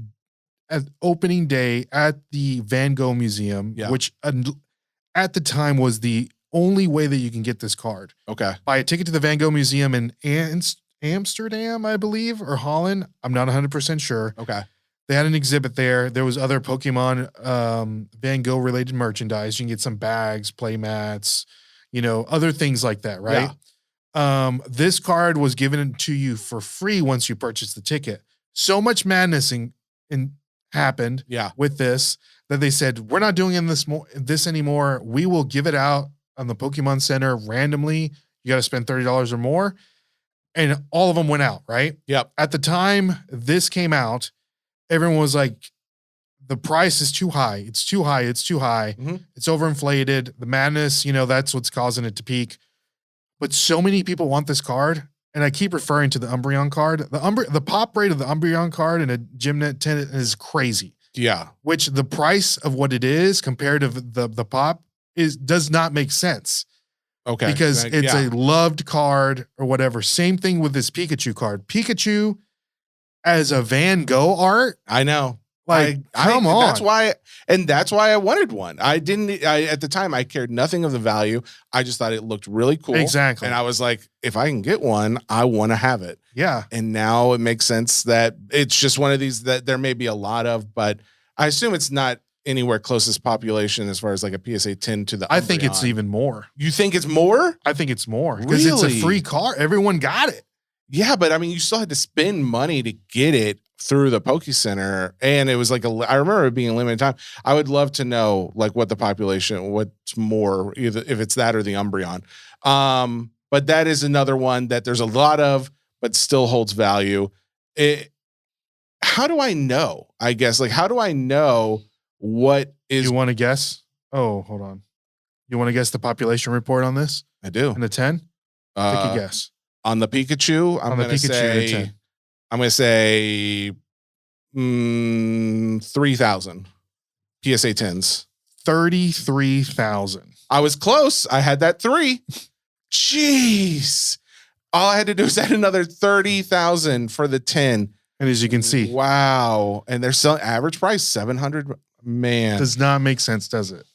at opening day at the Van Gogh Museum, which at the time was the only way that you can get this card. Okay. Buy a ticket to the Van Gogh Museum in Amsterdam, I believe, or Holland. I'm not 100% sure. Okay. They had an exhibit there. There was other Pokemon Van Gogh related merchandise. You can get some bags, play mats, other things like that, right? Yeah. This card was given to you for free once you purchased the ticket. So much madness happened with this that they said, we're not doing this anymore. We will give it out on the Pokemon Center randomly. You got to spend $30 or more. And all of them went out, right? Yep. At the time this came out, everyone was like, the price is too high. It's too high. It's too high. Mm-hmm. It's overinflated. The madness, that's what's causing it to peak. But so many people want this card. And I keep referring to the Umbreon card. The pop rate of the Umbreon card in a Gymnet 10 is crazy. Yeah. Which the price of what it is compared to the pop does not make sense. Okay. Because it's a loved card or whatever. Same thing with this Pikachu card. Pikachu as a Van Gogh art. I know. Come on. That's why I wanted one. At the time I cared nothing of the value. I just thought it looked really cool. Exactly. And I was like, if I can get one, I want to have it. Yeah. And now it makes sense that it's just one of these that there may be a lot of, but I assume it's not anywhere closest population as far as like a PSA 10 to the Umbreon. I think it's even more. You think it's more? I think it's more. Because it's a free card. Everyone got it. Yeah, but I mean, you still had to spend money to get it through the Poke Center, and it was like I remember it being a limited time. I would love to know like what the population, what's more, either if it's that or the Umbreon. But that is another one that there's a lot of, but still holds value. How do I know? I guess how do I know what is? You want to guess? Oh, hold on. You want to guess the population report on this? I do. In the 10? Take a guess. On the Pikachu, I'm going to say 3,000 PSA 10s. 33,000. I was close. I had that 3. Jeez. All I had to do was add another 30,000 for the 10. And as you can see. Wow. And they're selling average price, 700. Man. Does not make sense, does it?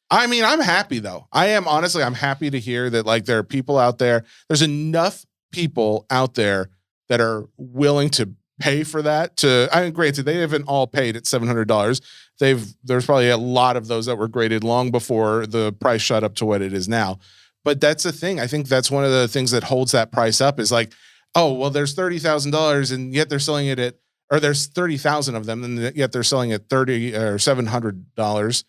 I mean, I'm happy though. I'm happy to hear that there are people out there. There's enough people out there that are willing to pay for that. Granted, they haven't all paid at $700. There's probably a lot of those that were graded long before the price shot up to what it is now. But that's the thing. I think that's one of the things that holds that price up is oh, well, there's $30,000 and yet they're selling it or there's 30,000 of them and yet they're selling it $30 or $700.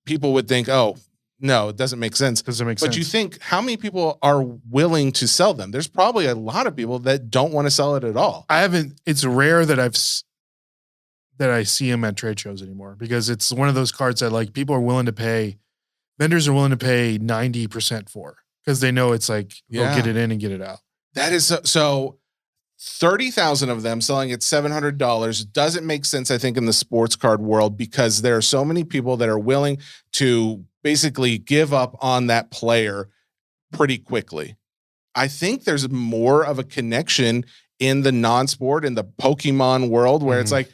People would think, oh, no, it doesn't make sense. Doesn't make sense. But you think how many people are willing to sell them? There's probably a lot of people that don't want to sell it at all. It's rare that I see them at trade shows anymore because it's one of those cards that vendors are willing to pay 90% for because they know it's they'll get it in and get it out. That is so 30,000 of them selling at $700 doesn't make sense, I think, in the sports card world because there are so many people that are willing to basically give up on that player pretty quickly. I think there's more of a connection in the non-sport, in the Pokemon world where it's I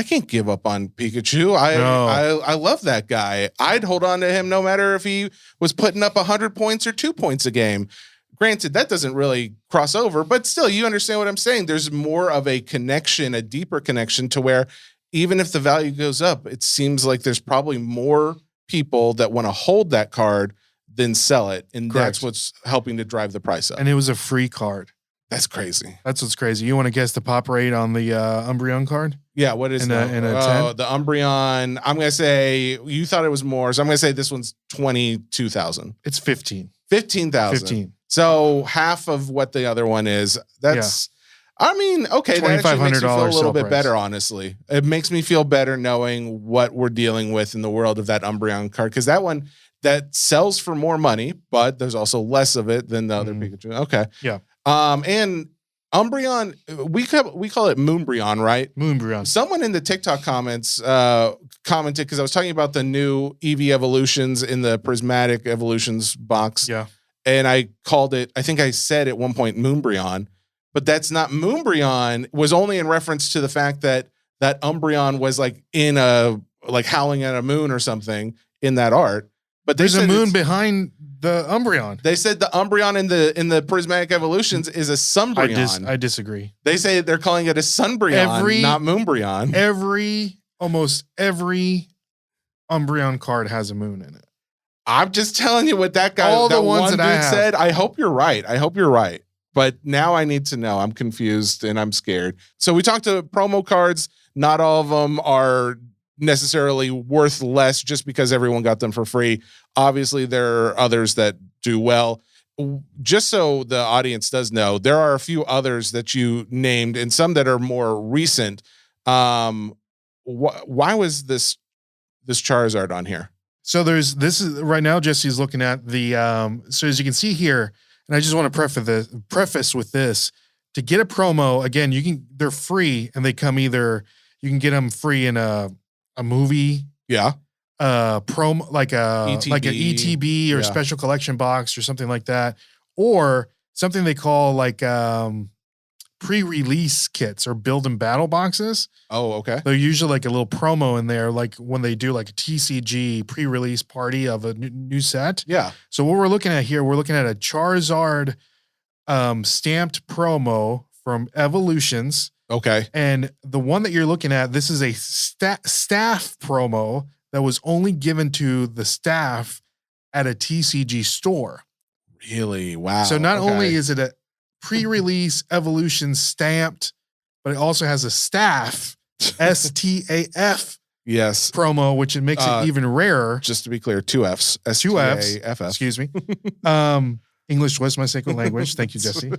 can't give up on Pikachu. I love that guy. I'd hold on to him no matter if he was putting up 100 points or 2 points a game. Granted, that doesn't really cross over, but still, you understand what I'm saying. There's more of a connection, a deeper connection to where even if the value goes up, it seems like there's probably more people that want to hold that card than sell it. And Correct. That's what's helping to drive the price up. And it was a free card. That's crazy. That's what's crazy. You want to guess the pop rate on the Umbreon card? Yeah, what is that? In a 10? The Umbreon, I'm going to say, you thought it was more, so I'm going to say this one's 22,000. It's 15. 15,000. 15. So half of what the other one is. That's I mean, okay, that actually makes me feel a little sale bit price. better, honestly. It makes me feel better knowing what we're dealing with in the world of that Umbreon card, because that one that sells for more money, but there's also less of it than the other Pikachu. Okay. Yeah. And Umbreon, we call it Moonbreon, right? Moonbreon. Someone in the TikTok comments commented, because I was talking about the new EV evolutions in the Prismatic Evolutions box. Yeah. And I called it, I think I said at one point Moonbreon, but that's not Moonbreon. Was only in reference to the fact that Umbreon was like in a, like howling at a moon or something in that art. But there's a moon behind the Umbreon. They said the Umbreon in the Prismatic Evolutions is a Sunbreon. I disagree. They say they're calling it a Sunbreon, not Moonbreon. Almost every Umbreon card has a moon in it. I'm just telling you what that guy, all that the ones one that dude I have. said. I hope you're right. But now I need to know. I'm confused and I'm scared. So we talked to promo cards. Not all of them are necessarily worth less just because everyone got them for free. Obviously, there are others that do well. Just so the audience does know, there are a few others that you named and some that are more recent. Why was this Charizard on here? So this is right now, Jesse's looking at the, so as you can see here, and I just want to preface with this, to get a promo, again, they're free and they come either, you can get them free in a movie. Yeah. Promo, like an ETB or special collection box or something like that, or something they call like pre-release kits or build and battle boxes. Oh, okay. They're usually like a little promo in there, like when they do like a TCG pre-release party of a new set. Yeah. So what we're looking at here, we're looking at a Charizard stamped promo from Evolutions. Okay. And the one that you're looking at, this is a staff promo that was only given to the staff at a TCG store. Really? Wow. So not only is it a pre-release Evolution stamped, but it also has a staff, STAF yes, promo, which it makes it even rarer. Just to be clear, 2 Fs. Two Fs. STAFF. Excuse me. English was my second language. Thank you, Jesse.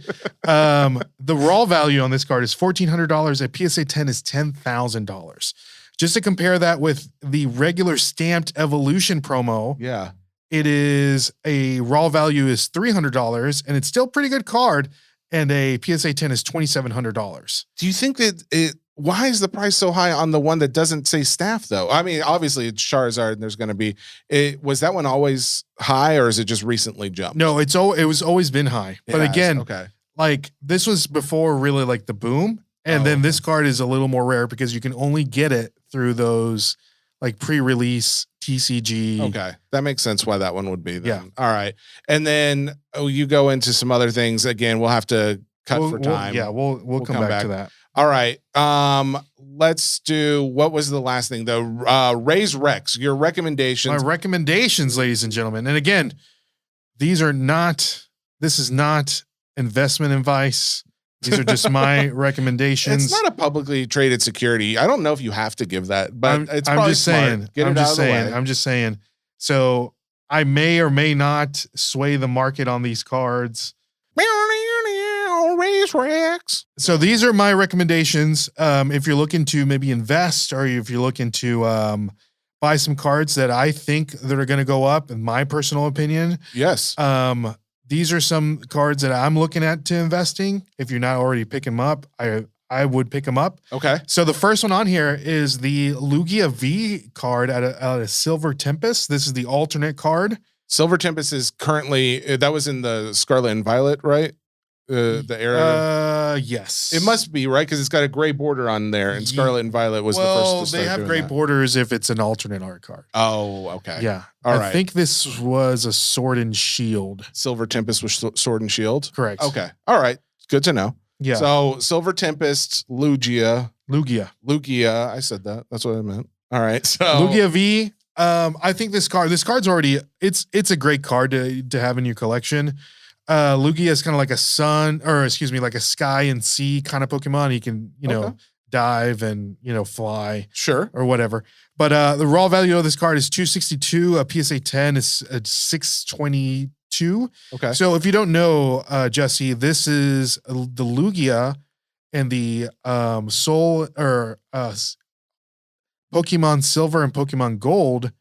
The raw value on this card is $1,400. At PSA 10 is $10,000. Just to compare that with the regular stamped Evolution promo, yeah, it is a raw value is $300, and it's still a pretty good card. And a PSA 10 is $2,700. Do you think that why is the price so high on the one that doesn't say staff though? I mean, obviously it's Charizard and there's going to be, was that one always high or is it just recently jumped? No, it was always been high. But again, okay, like this was before really like the boom. And then this card is a little more rare because you can only get it through those like pre-release TCG. Okay. That makes sense why that one would be then. Yeah. All right. And then you go into some other things. Again, we'll have to cut for time. We'll come back to that. All right. Let's do, what was the last thing though? Ray's Reqs, your recommendations. My recommendations, ladies and gentlemen. And again, this is not investment advice. These are just my recommendations. It's not a publicly traded security. I don't know if you have to give that, but it's I'm probably just smart. saying. Get I'm it just out of saying. the way. I'm just saying. So I may or may not sway the market on these cards. Ray's Reqs. So these are my recommendations. If you're looking to maybe invest or if you're looking to buy some cards that I think that are going to go up, in my personal opinion. Yes. These are some cards that I'm looking at to investing. If you're not already picking them up, I would pick them up. Okay. So the first one on here is the Lugia V card at a Silver Tempest. This is the alternate card. Silver Tempest is currently, that was in the Scarlet and Violet, right? The era. Yes. It must be, right? Because it's got a gray border on there, and Scarlet and Violet was the first to start they have doing gray that. borders if it's an alternate art card. Oh, okay. Yeah. All I right. think this was a Sword and Shield. Silver Tempest was Sword and Shield? Correct. Okay. All right. Good to know. Yeah. So Silver Tempest, Lugia. I said that. That's what I meant. All right. So Lugia V. I think this card's already, it's a great card to have in your collection. Lugia is kind of like like a sky and sea kind of Pokemon. He can, dive and, fly. Sure. Or whatever. But the raw value of this card is 262. PSA 10 is 622. Okay. So if you don't know, Jesse, this is the Lugia and the Soul or Pokemon Silver and Pokemon Gold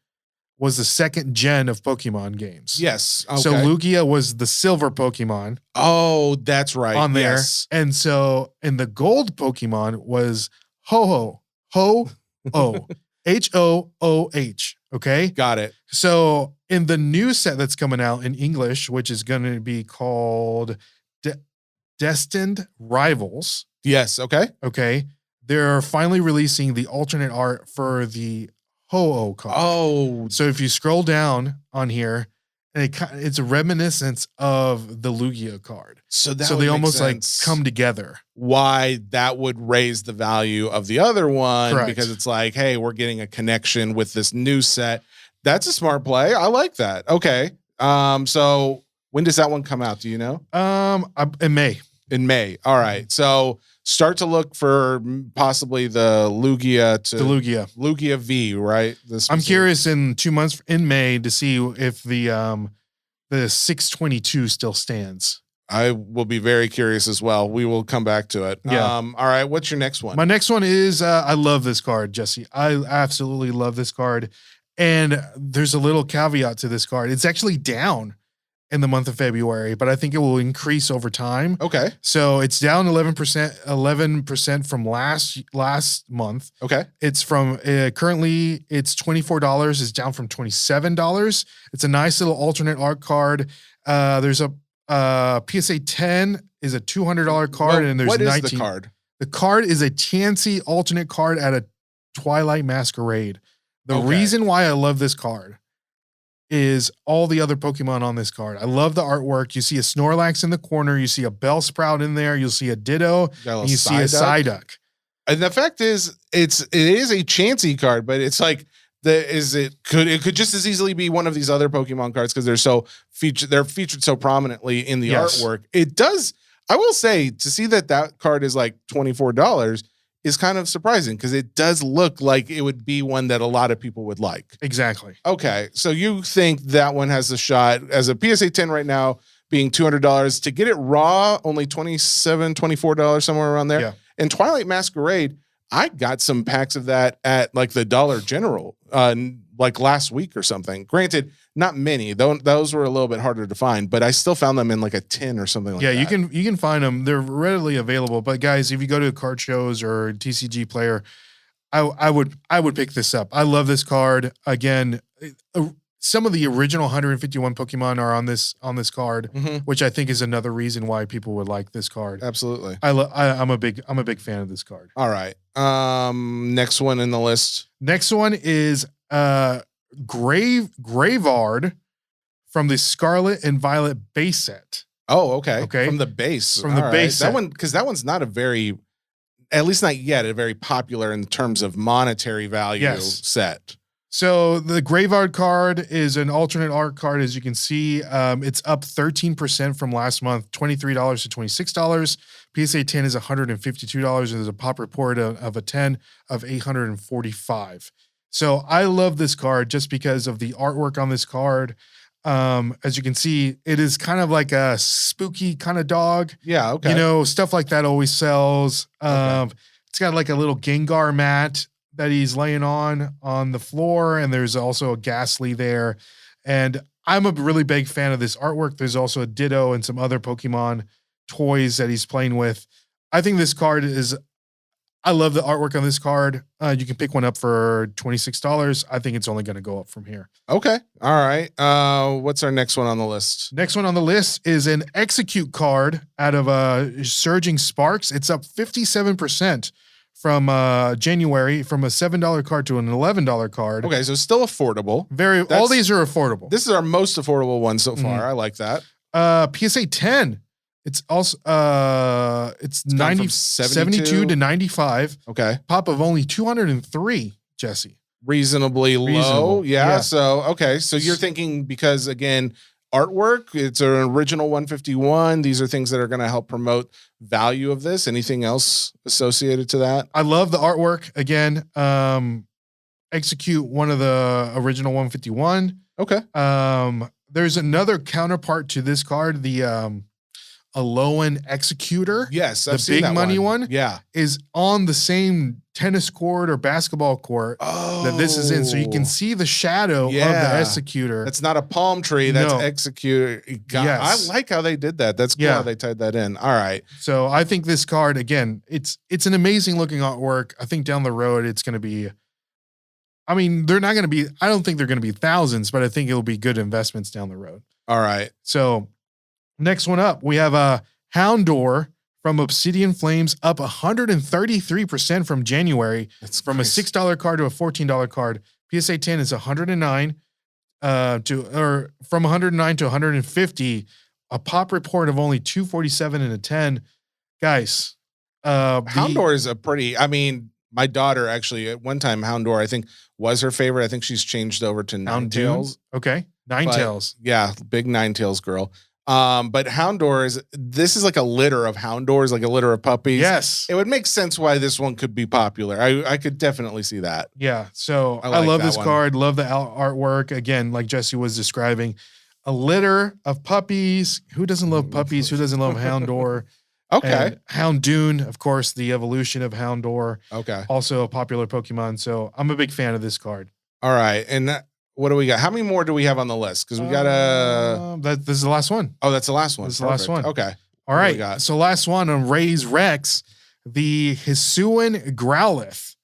was the second gen of Pokemon games. Yes. Okay. So Lugia was the silver Pokemon. Oh, that's right. On there. Yes. And so in the gold Pokemon was Ho-Oh. Ho-Oh. H-O-O-H. Okay. Got it. So in the new set that's coming out in English, which is going to be called Destined Rivals. Yes. Okay. Okay. They're finally releasing the alternate art for the Ho-Oh card. Oh. So if you scroll down on here, and it's a reminiscence of the Lugia card. So they almost like come together. Why that would raise the value of the other one. Correct. Because it's like, hey, we're getting a connection with this new set. That's a smart play. I like that. Okay. So when does that one come out? Do you know? In May. In May. All right. So start to look for possibly the Lugia V, right? I'm curious in 2 months in May to see if the 622 still stands. I will be very curious as well. We will come back to it. Yeah. All right. What's your next one? My next one is I love this card, Jesse. I absolutely love this card. And there's a little caveat to this card. It's actually down in the month of February, but I think it will increase over time. Okay. So it's down 11% from last month. Okay. It's from currently it's $24. It's down from $27. It's a nice little alternate art card. There's a PSA 10 is a $200 card, and there's what is 19. The card? The card is a Chansey alternate card at a Twilight Masquerade. The reason why I love this card is all the other Pokemon on this card. I love the artwork. You see a Snorlax in the corner. You see a Bellsprout in there. You'll see a Ditto. And you see a Psyduck. And the fact is, it is a Chansey card, but it's like it could just as easily be one of these other Pokemon cards because they're featured so prominently in the artwork. It does. I will say to see that card is like $24 is kind of surprising because it does look like it would be one that a lot of people would like. Exactly. Okay. So you think that one has a shot as a PSA 10 right now being $200 to get it raw, only $27, $24, somewhere around there. Yeah. And Twilight Masquerade, I got some packs of that at like the Dollar General, like last week or something. Granted, not many. Those were a little bit harder to find, but I still found them in like a 10 or something like that. Yeah, you can find them. They're readily available. But guys, if you go to card shows or TCG Player, I would pick this up. I love this card. Again, some of the original 151 Pokemon are on this card, which I think is another reason why people would like this card. Absolutely. I'm a big fan of this card. All right. Next one in the list. Next one is Graveyard from the Scarlet and Violet base set. Oh, okay. Okay. From the base. From the base set. That one, because that one's not at least not yet, a very popular in terms of monetary value set. So the Graveyard card is an alternate art card. As you can see, it's up 13% from last month, $23 to $26. PSA 10 is $152. And there's a pop report of a 10 of $845. So I love this card just because of the artwork on this card. As you can see, it is kind of like a spooky kind of dog. Yeah, okay. Stuff like that always sells. It's got like a little Gengar mat that he's laying on the floor, and there's also a Ghastly there. And I'm a really big fan of this artwork. There's also a Ditto and some other Pokemon toys that he's playing with. I think this card I love the artwork on this card. You can pick one up for $26. I think it's only going to go up from here. Okay. All right. What's our next one on the list? Next one on the list is an Execute card out of Surging Sparks. It's up 57%. From January, from a $7 card to an $11 card. Okay, so still affordable. All these are affordable. This is our most affordable one so far. I like that. PSA 10. It's also it's 72 to 95. Okay. Pop of only 203, Jesse. Reasonably low. Yeah. So okay. So you're thinking because again, artwork, it's an original 151. These are things that are going to help promote value of this. Anything else associated to that? I love the artwork. Again, Execute one of the original 151. Okay. There's another counterpart to this card, the Alolan Executor. Yes, the big money one. Yeah, is on the same tennis court or basketball court that this is in, so you can see the shadow of the Executor. That's not a palm tree. That's Executor. Yes. I like how they did that. That's cool how they tied that in. All right. So I think this card again, it's an amazing looking artwork. I think down the road it's going to be. I mean, they're not going to be. I don't think they're going to be thousands, but I think it'll be good investments down the road. All right. So. Next one up, we have a Houndour from Obsidian Flames, up 133% from January. That's from nice. A $6 card to a $14 card. PSA 10 is 109 from 109 to 150. A pop report of only 247 and a 10. Guys, Houndour is a pretty. I mean, my daughter actually at one time Houndour I think was her favorite. I think she's changed over to Ninetales. Okay, Ninetales. Yeah, big Ninetales girl. But Houndour this is like a litter of Houndours, like a litter of puppies. Yes. It would make sense why this one could be popular. I could definitely see that. Yeah. So I love this card. Love the artwork. Again, like Jesse was describing, a litter of puppies. Who doesn't love puppies? Who doesn't love Houndour? Okay. And Houndour, of course, the evolution of Houndour. Okay. Also a popular Pokemon. So I'm a big fan of this card. All right. And what do we got? How many more do we have on the list? Because we got this is the last one. Oh, that's the last one. This is the last one. Okay. All right. So last one on Ray's Reqs, the Hisuian Growlithe.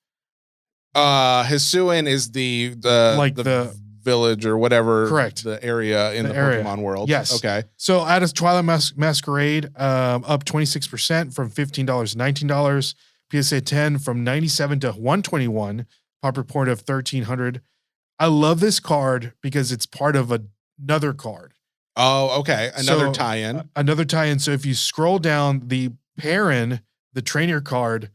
Hisuian is the village or whatever. Correct. The area in the Pokemon world. Yes. Okay. So out of Twilight Masquerade, up 26% from $15 to $19. PSA 10 from 97 to 121. Pop report of 1,300. I love this card because it's part of another card. Oh, okay. Another tie-in. Another tie-in. So if you scroll down, the Perrin, the trainer card,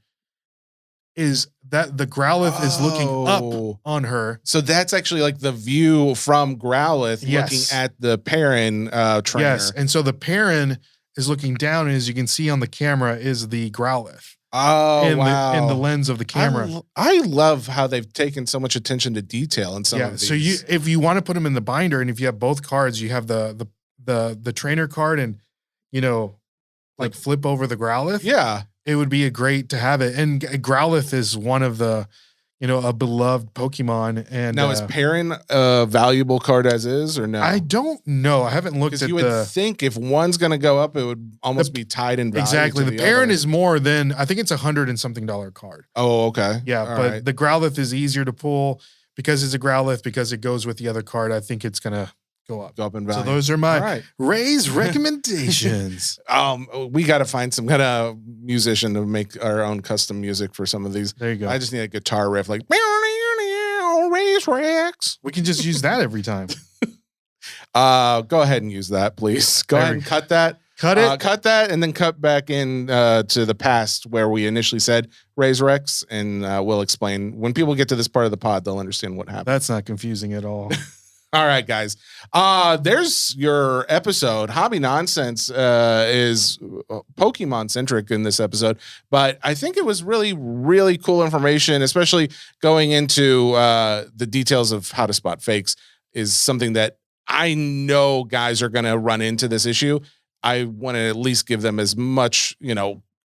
is that the Growlithe is looking up on her. So that's actually like the view from Growlithe looking at the Perrin trainer. Yes. And so the Perrin is looking down, and as you can see on the camera, is the Growlithe. Oh, wow. In the lens of the camera. I love how they've taken so much attention to detail in some of these. So if you want to put them in the binder, and if you have both cards, you have the trainer card and, like flip over the Growlithe. Yeah. It would be great to have it. And Growlithe is one of the, a beloved Pokemon. And now is Perrin a valuable card as is or no? I don't know. I haven't looked at you would think if one's going to go up, it would almost be tied in value. Exactly. To the Perrin is more than, I think it's $100 and something card. Oh, okay. Yeah. But the Growlithe is easier to pull because it's a Growlithe, because it goes with the other card. I think it's going to go up in value. So those are my Ray's recommendations. We got to find some kind of musician to make our own custom music for some of these. There you go. I just need a guitar riff like Ray's Reqs. We can just use that every time. Go ahead and use that, please. Go ahead and cut that. Cut it. Cut that, and then cut back in to the past where we initially said Ray's Reqs, and we'll explain. When people get to this part of the pod, they'll understand what happened. That's not confusing at all. All right, guys. There's your episode. Hobby Nonsense is Pokemon centric in this episode, but I think it was really, really cool information, especially going into the details of how to spot fakes is something that I know guys are going to run into this issue. I want to at least give them as much,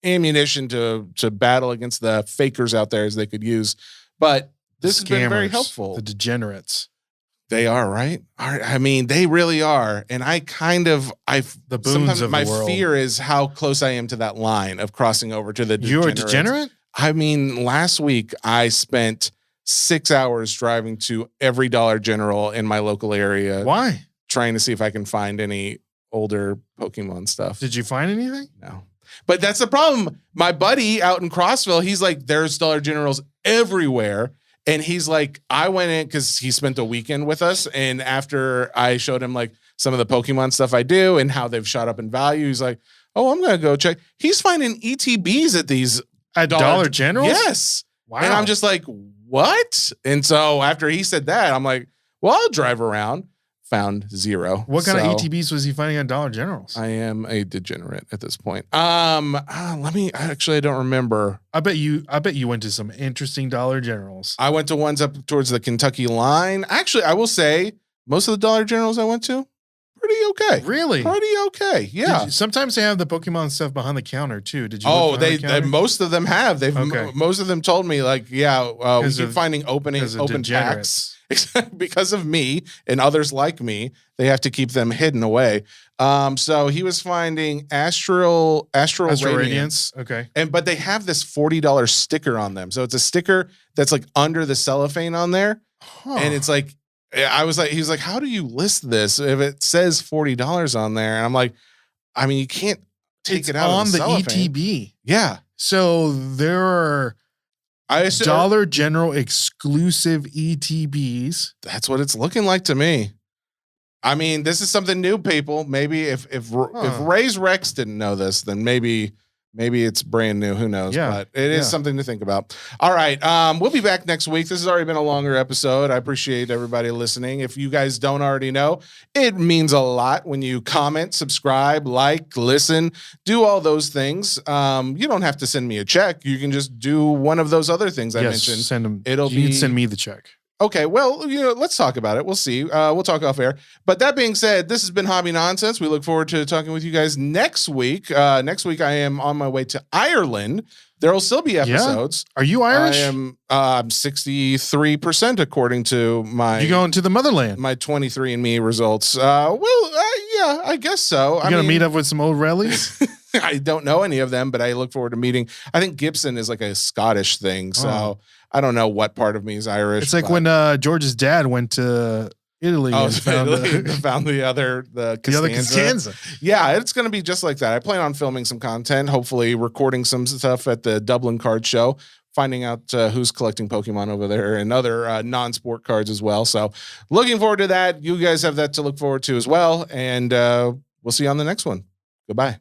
ammunition to battle against the fakers out there as they could use. But this has been very helpful. The degenerates. They are, right? I mean, they really are. And the boons of my the world. fear is how close I am to that line of crossing over to the You're a degenerate? I mean, last week I spent 6 hours driving to every Dollar General in my local area. Why? Trying to see if I can find any older Pokemon stuff. Did you find anything? No. But that's the problem. My buddy out in Crossville, he's like, there's Dollar Generals everywhere. And he's like, I went in because he spent a weekend with us. And after I showed him like some of the Pokemon stuff I do and how they've shot up in value, he's like, oh, I'm going to go check. He's finding ETBs at these Dollar Generals? Yes. Wow. And I'm just like, what? And so after he said that, I'm like, well, I'll drive around. Found zero. What kind of ETBs was he finding at Dollar Generals? I am a degenerate at this point. I don't remember. I bet you went to some interesting Dollar Generals. I went to ones up towards the Kentucky line. Actually, I will say most of the Dollar Generals I went to, pretty okay. Really? Pretty okay. Yeah. Sometimes they have the Pokemon stuff behind the counter too. Did you? They most of them have. Most of them told me like, we keep finding open packs. Because of me and others like me, they have to keep them hidden away. So he was finding Astral Radiance. Okay. But they have this $40 sticker on them. So it's a sticker that's like under the cellophane on there. And it's like, he's like, how do you list this if it says $40 on there? And I'm like, I mean, you can't take it out on of the cellophane. ETB. Yeah. So there are Dollar General exclusive ETBs. That's what it's looking like to me. I mean, this is something new, people. Maybe if Ray's Reqs didn't know this, then maybe it's brand new. Who knows? Yeah. But it is something to think about. All right. We'll be back next week. This has already been a longer episode. I appreciate everybody listening. If you guys don't already know, it means a lot when you comment, subscribe, like, listen, do all those things. You don't have to send me a check. You can just do one of those other things I mentioned. Send them. You can send me the check. Okay, well, let's talk about it. We'll see. We'll talk off air. But that being said, this has been Hobby Nonsense. We look forward to talking with you guys next week. Next week, I am on my way to Ireland. There will still be episodes. Yeah. Are you Irish? I am 63% according to my... You going to the motherland? My 23andMe results. Yeah, I guess so. You going to meet up with some old rallies? I don't know any of them, but I look forward to meeting. I think Gibson is like a Scottish thing, so I don't know what part of me is Irish. It's like when George's dad went to Italy and found the Costanza. Yeah, it's going to be just like that. I plan on filming some content, hopefully recording some stuff at the Dublin Card Show, finding out who's collecting Pokemon over there and other non-sport cards as well. So looking forward to that. You guys have that to look forward to as well. And we'll see you on the next one. Goodbye.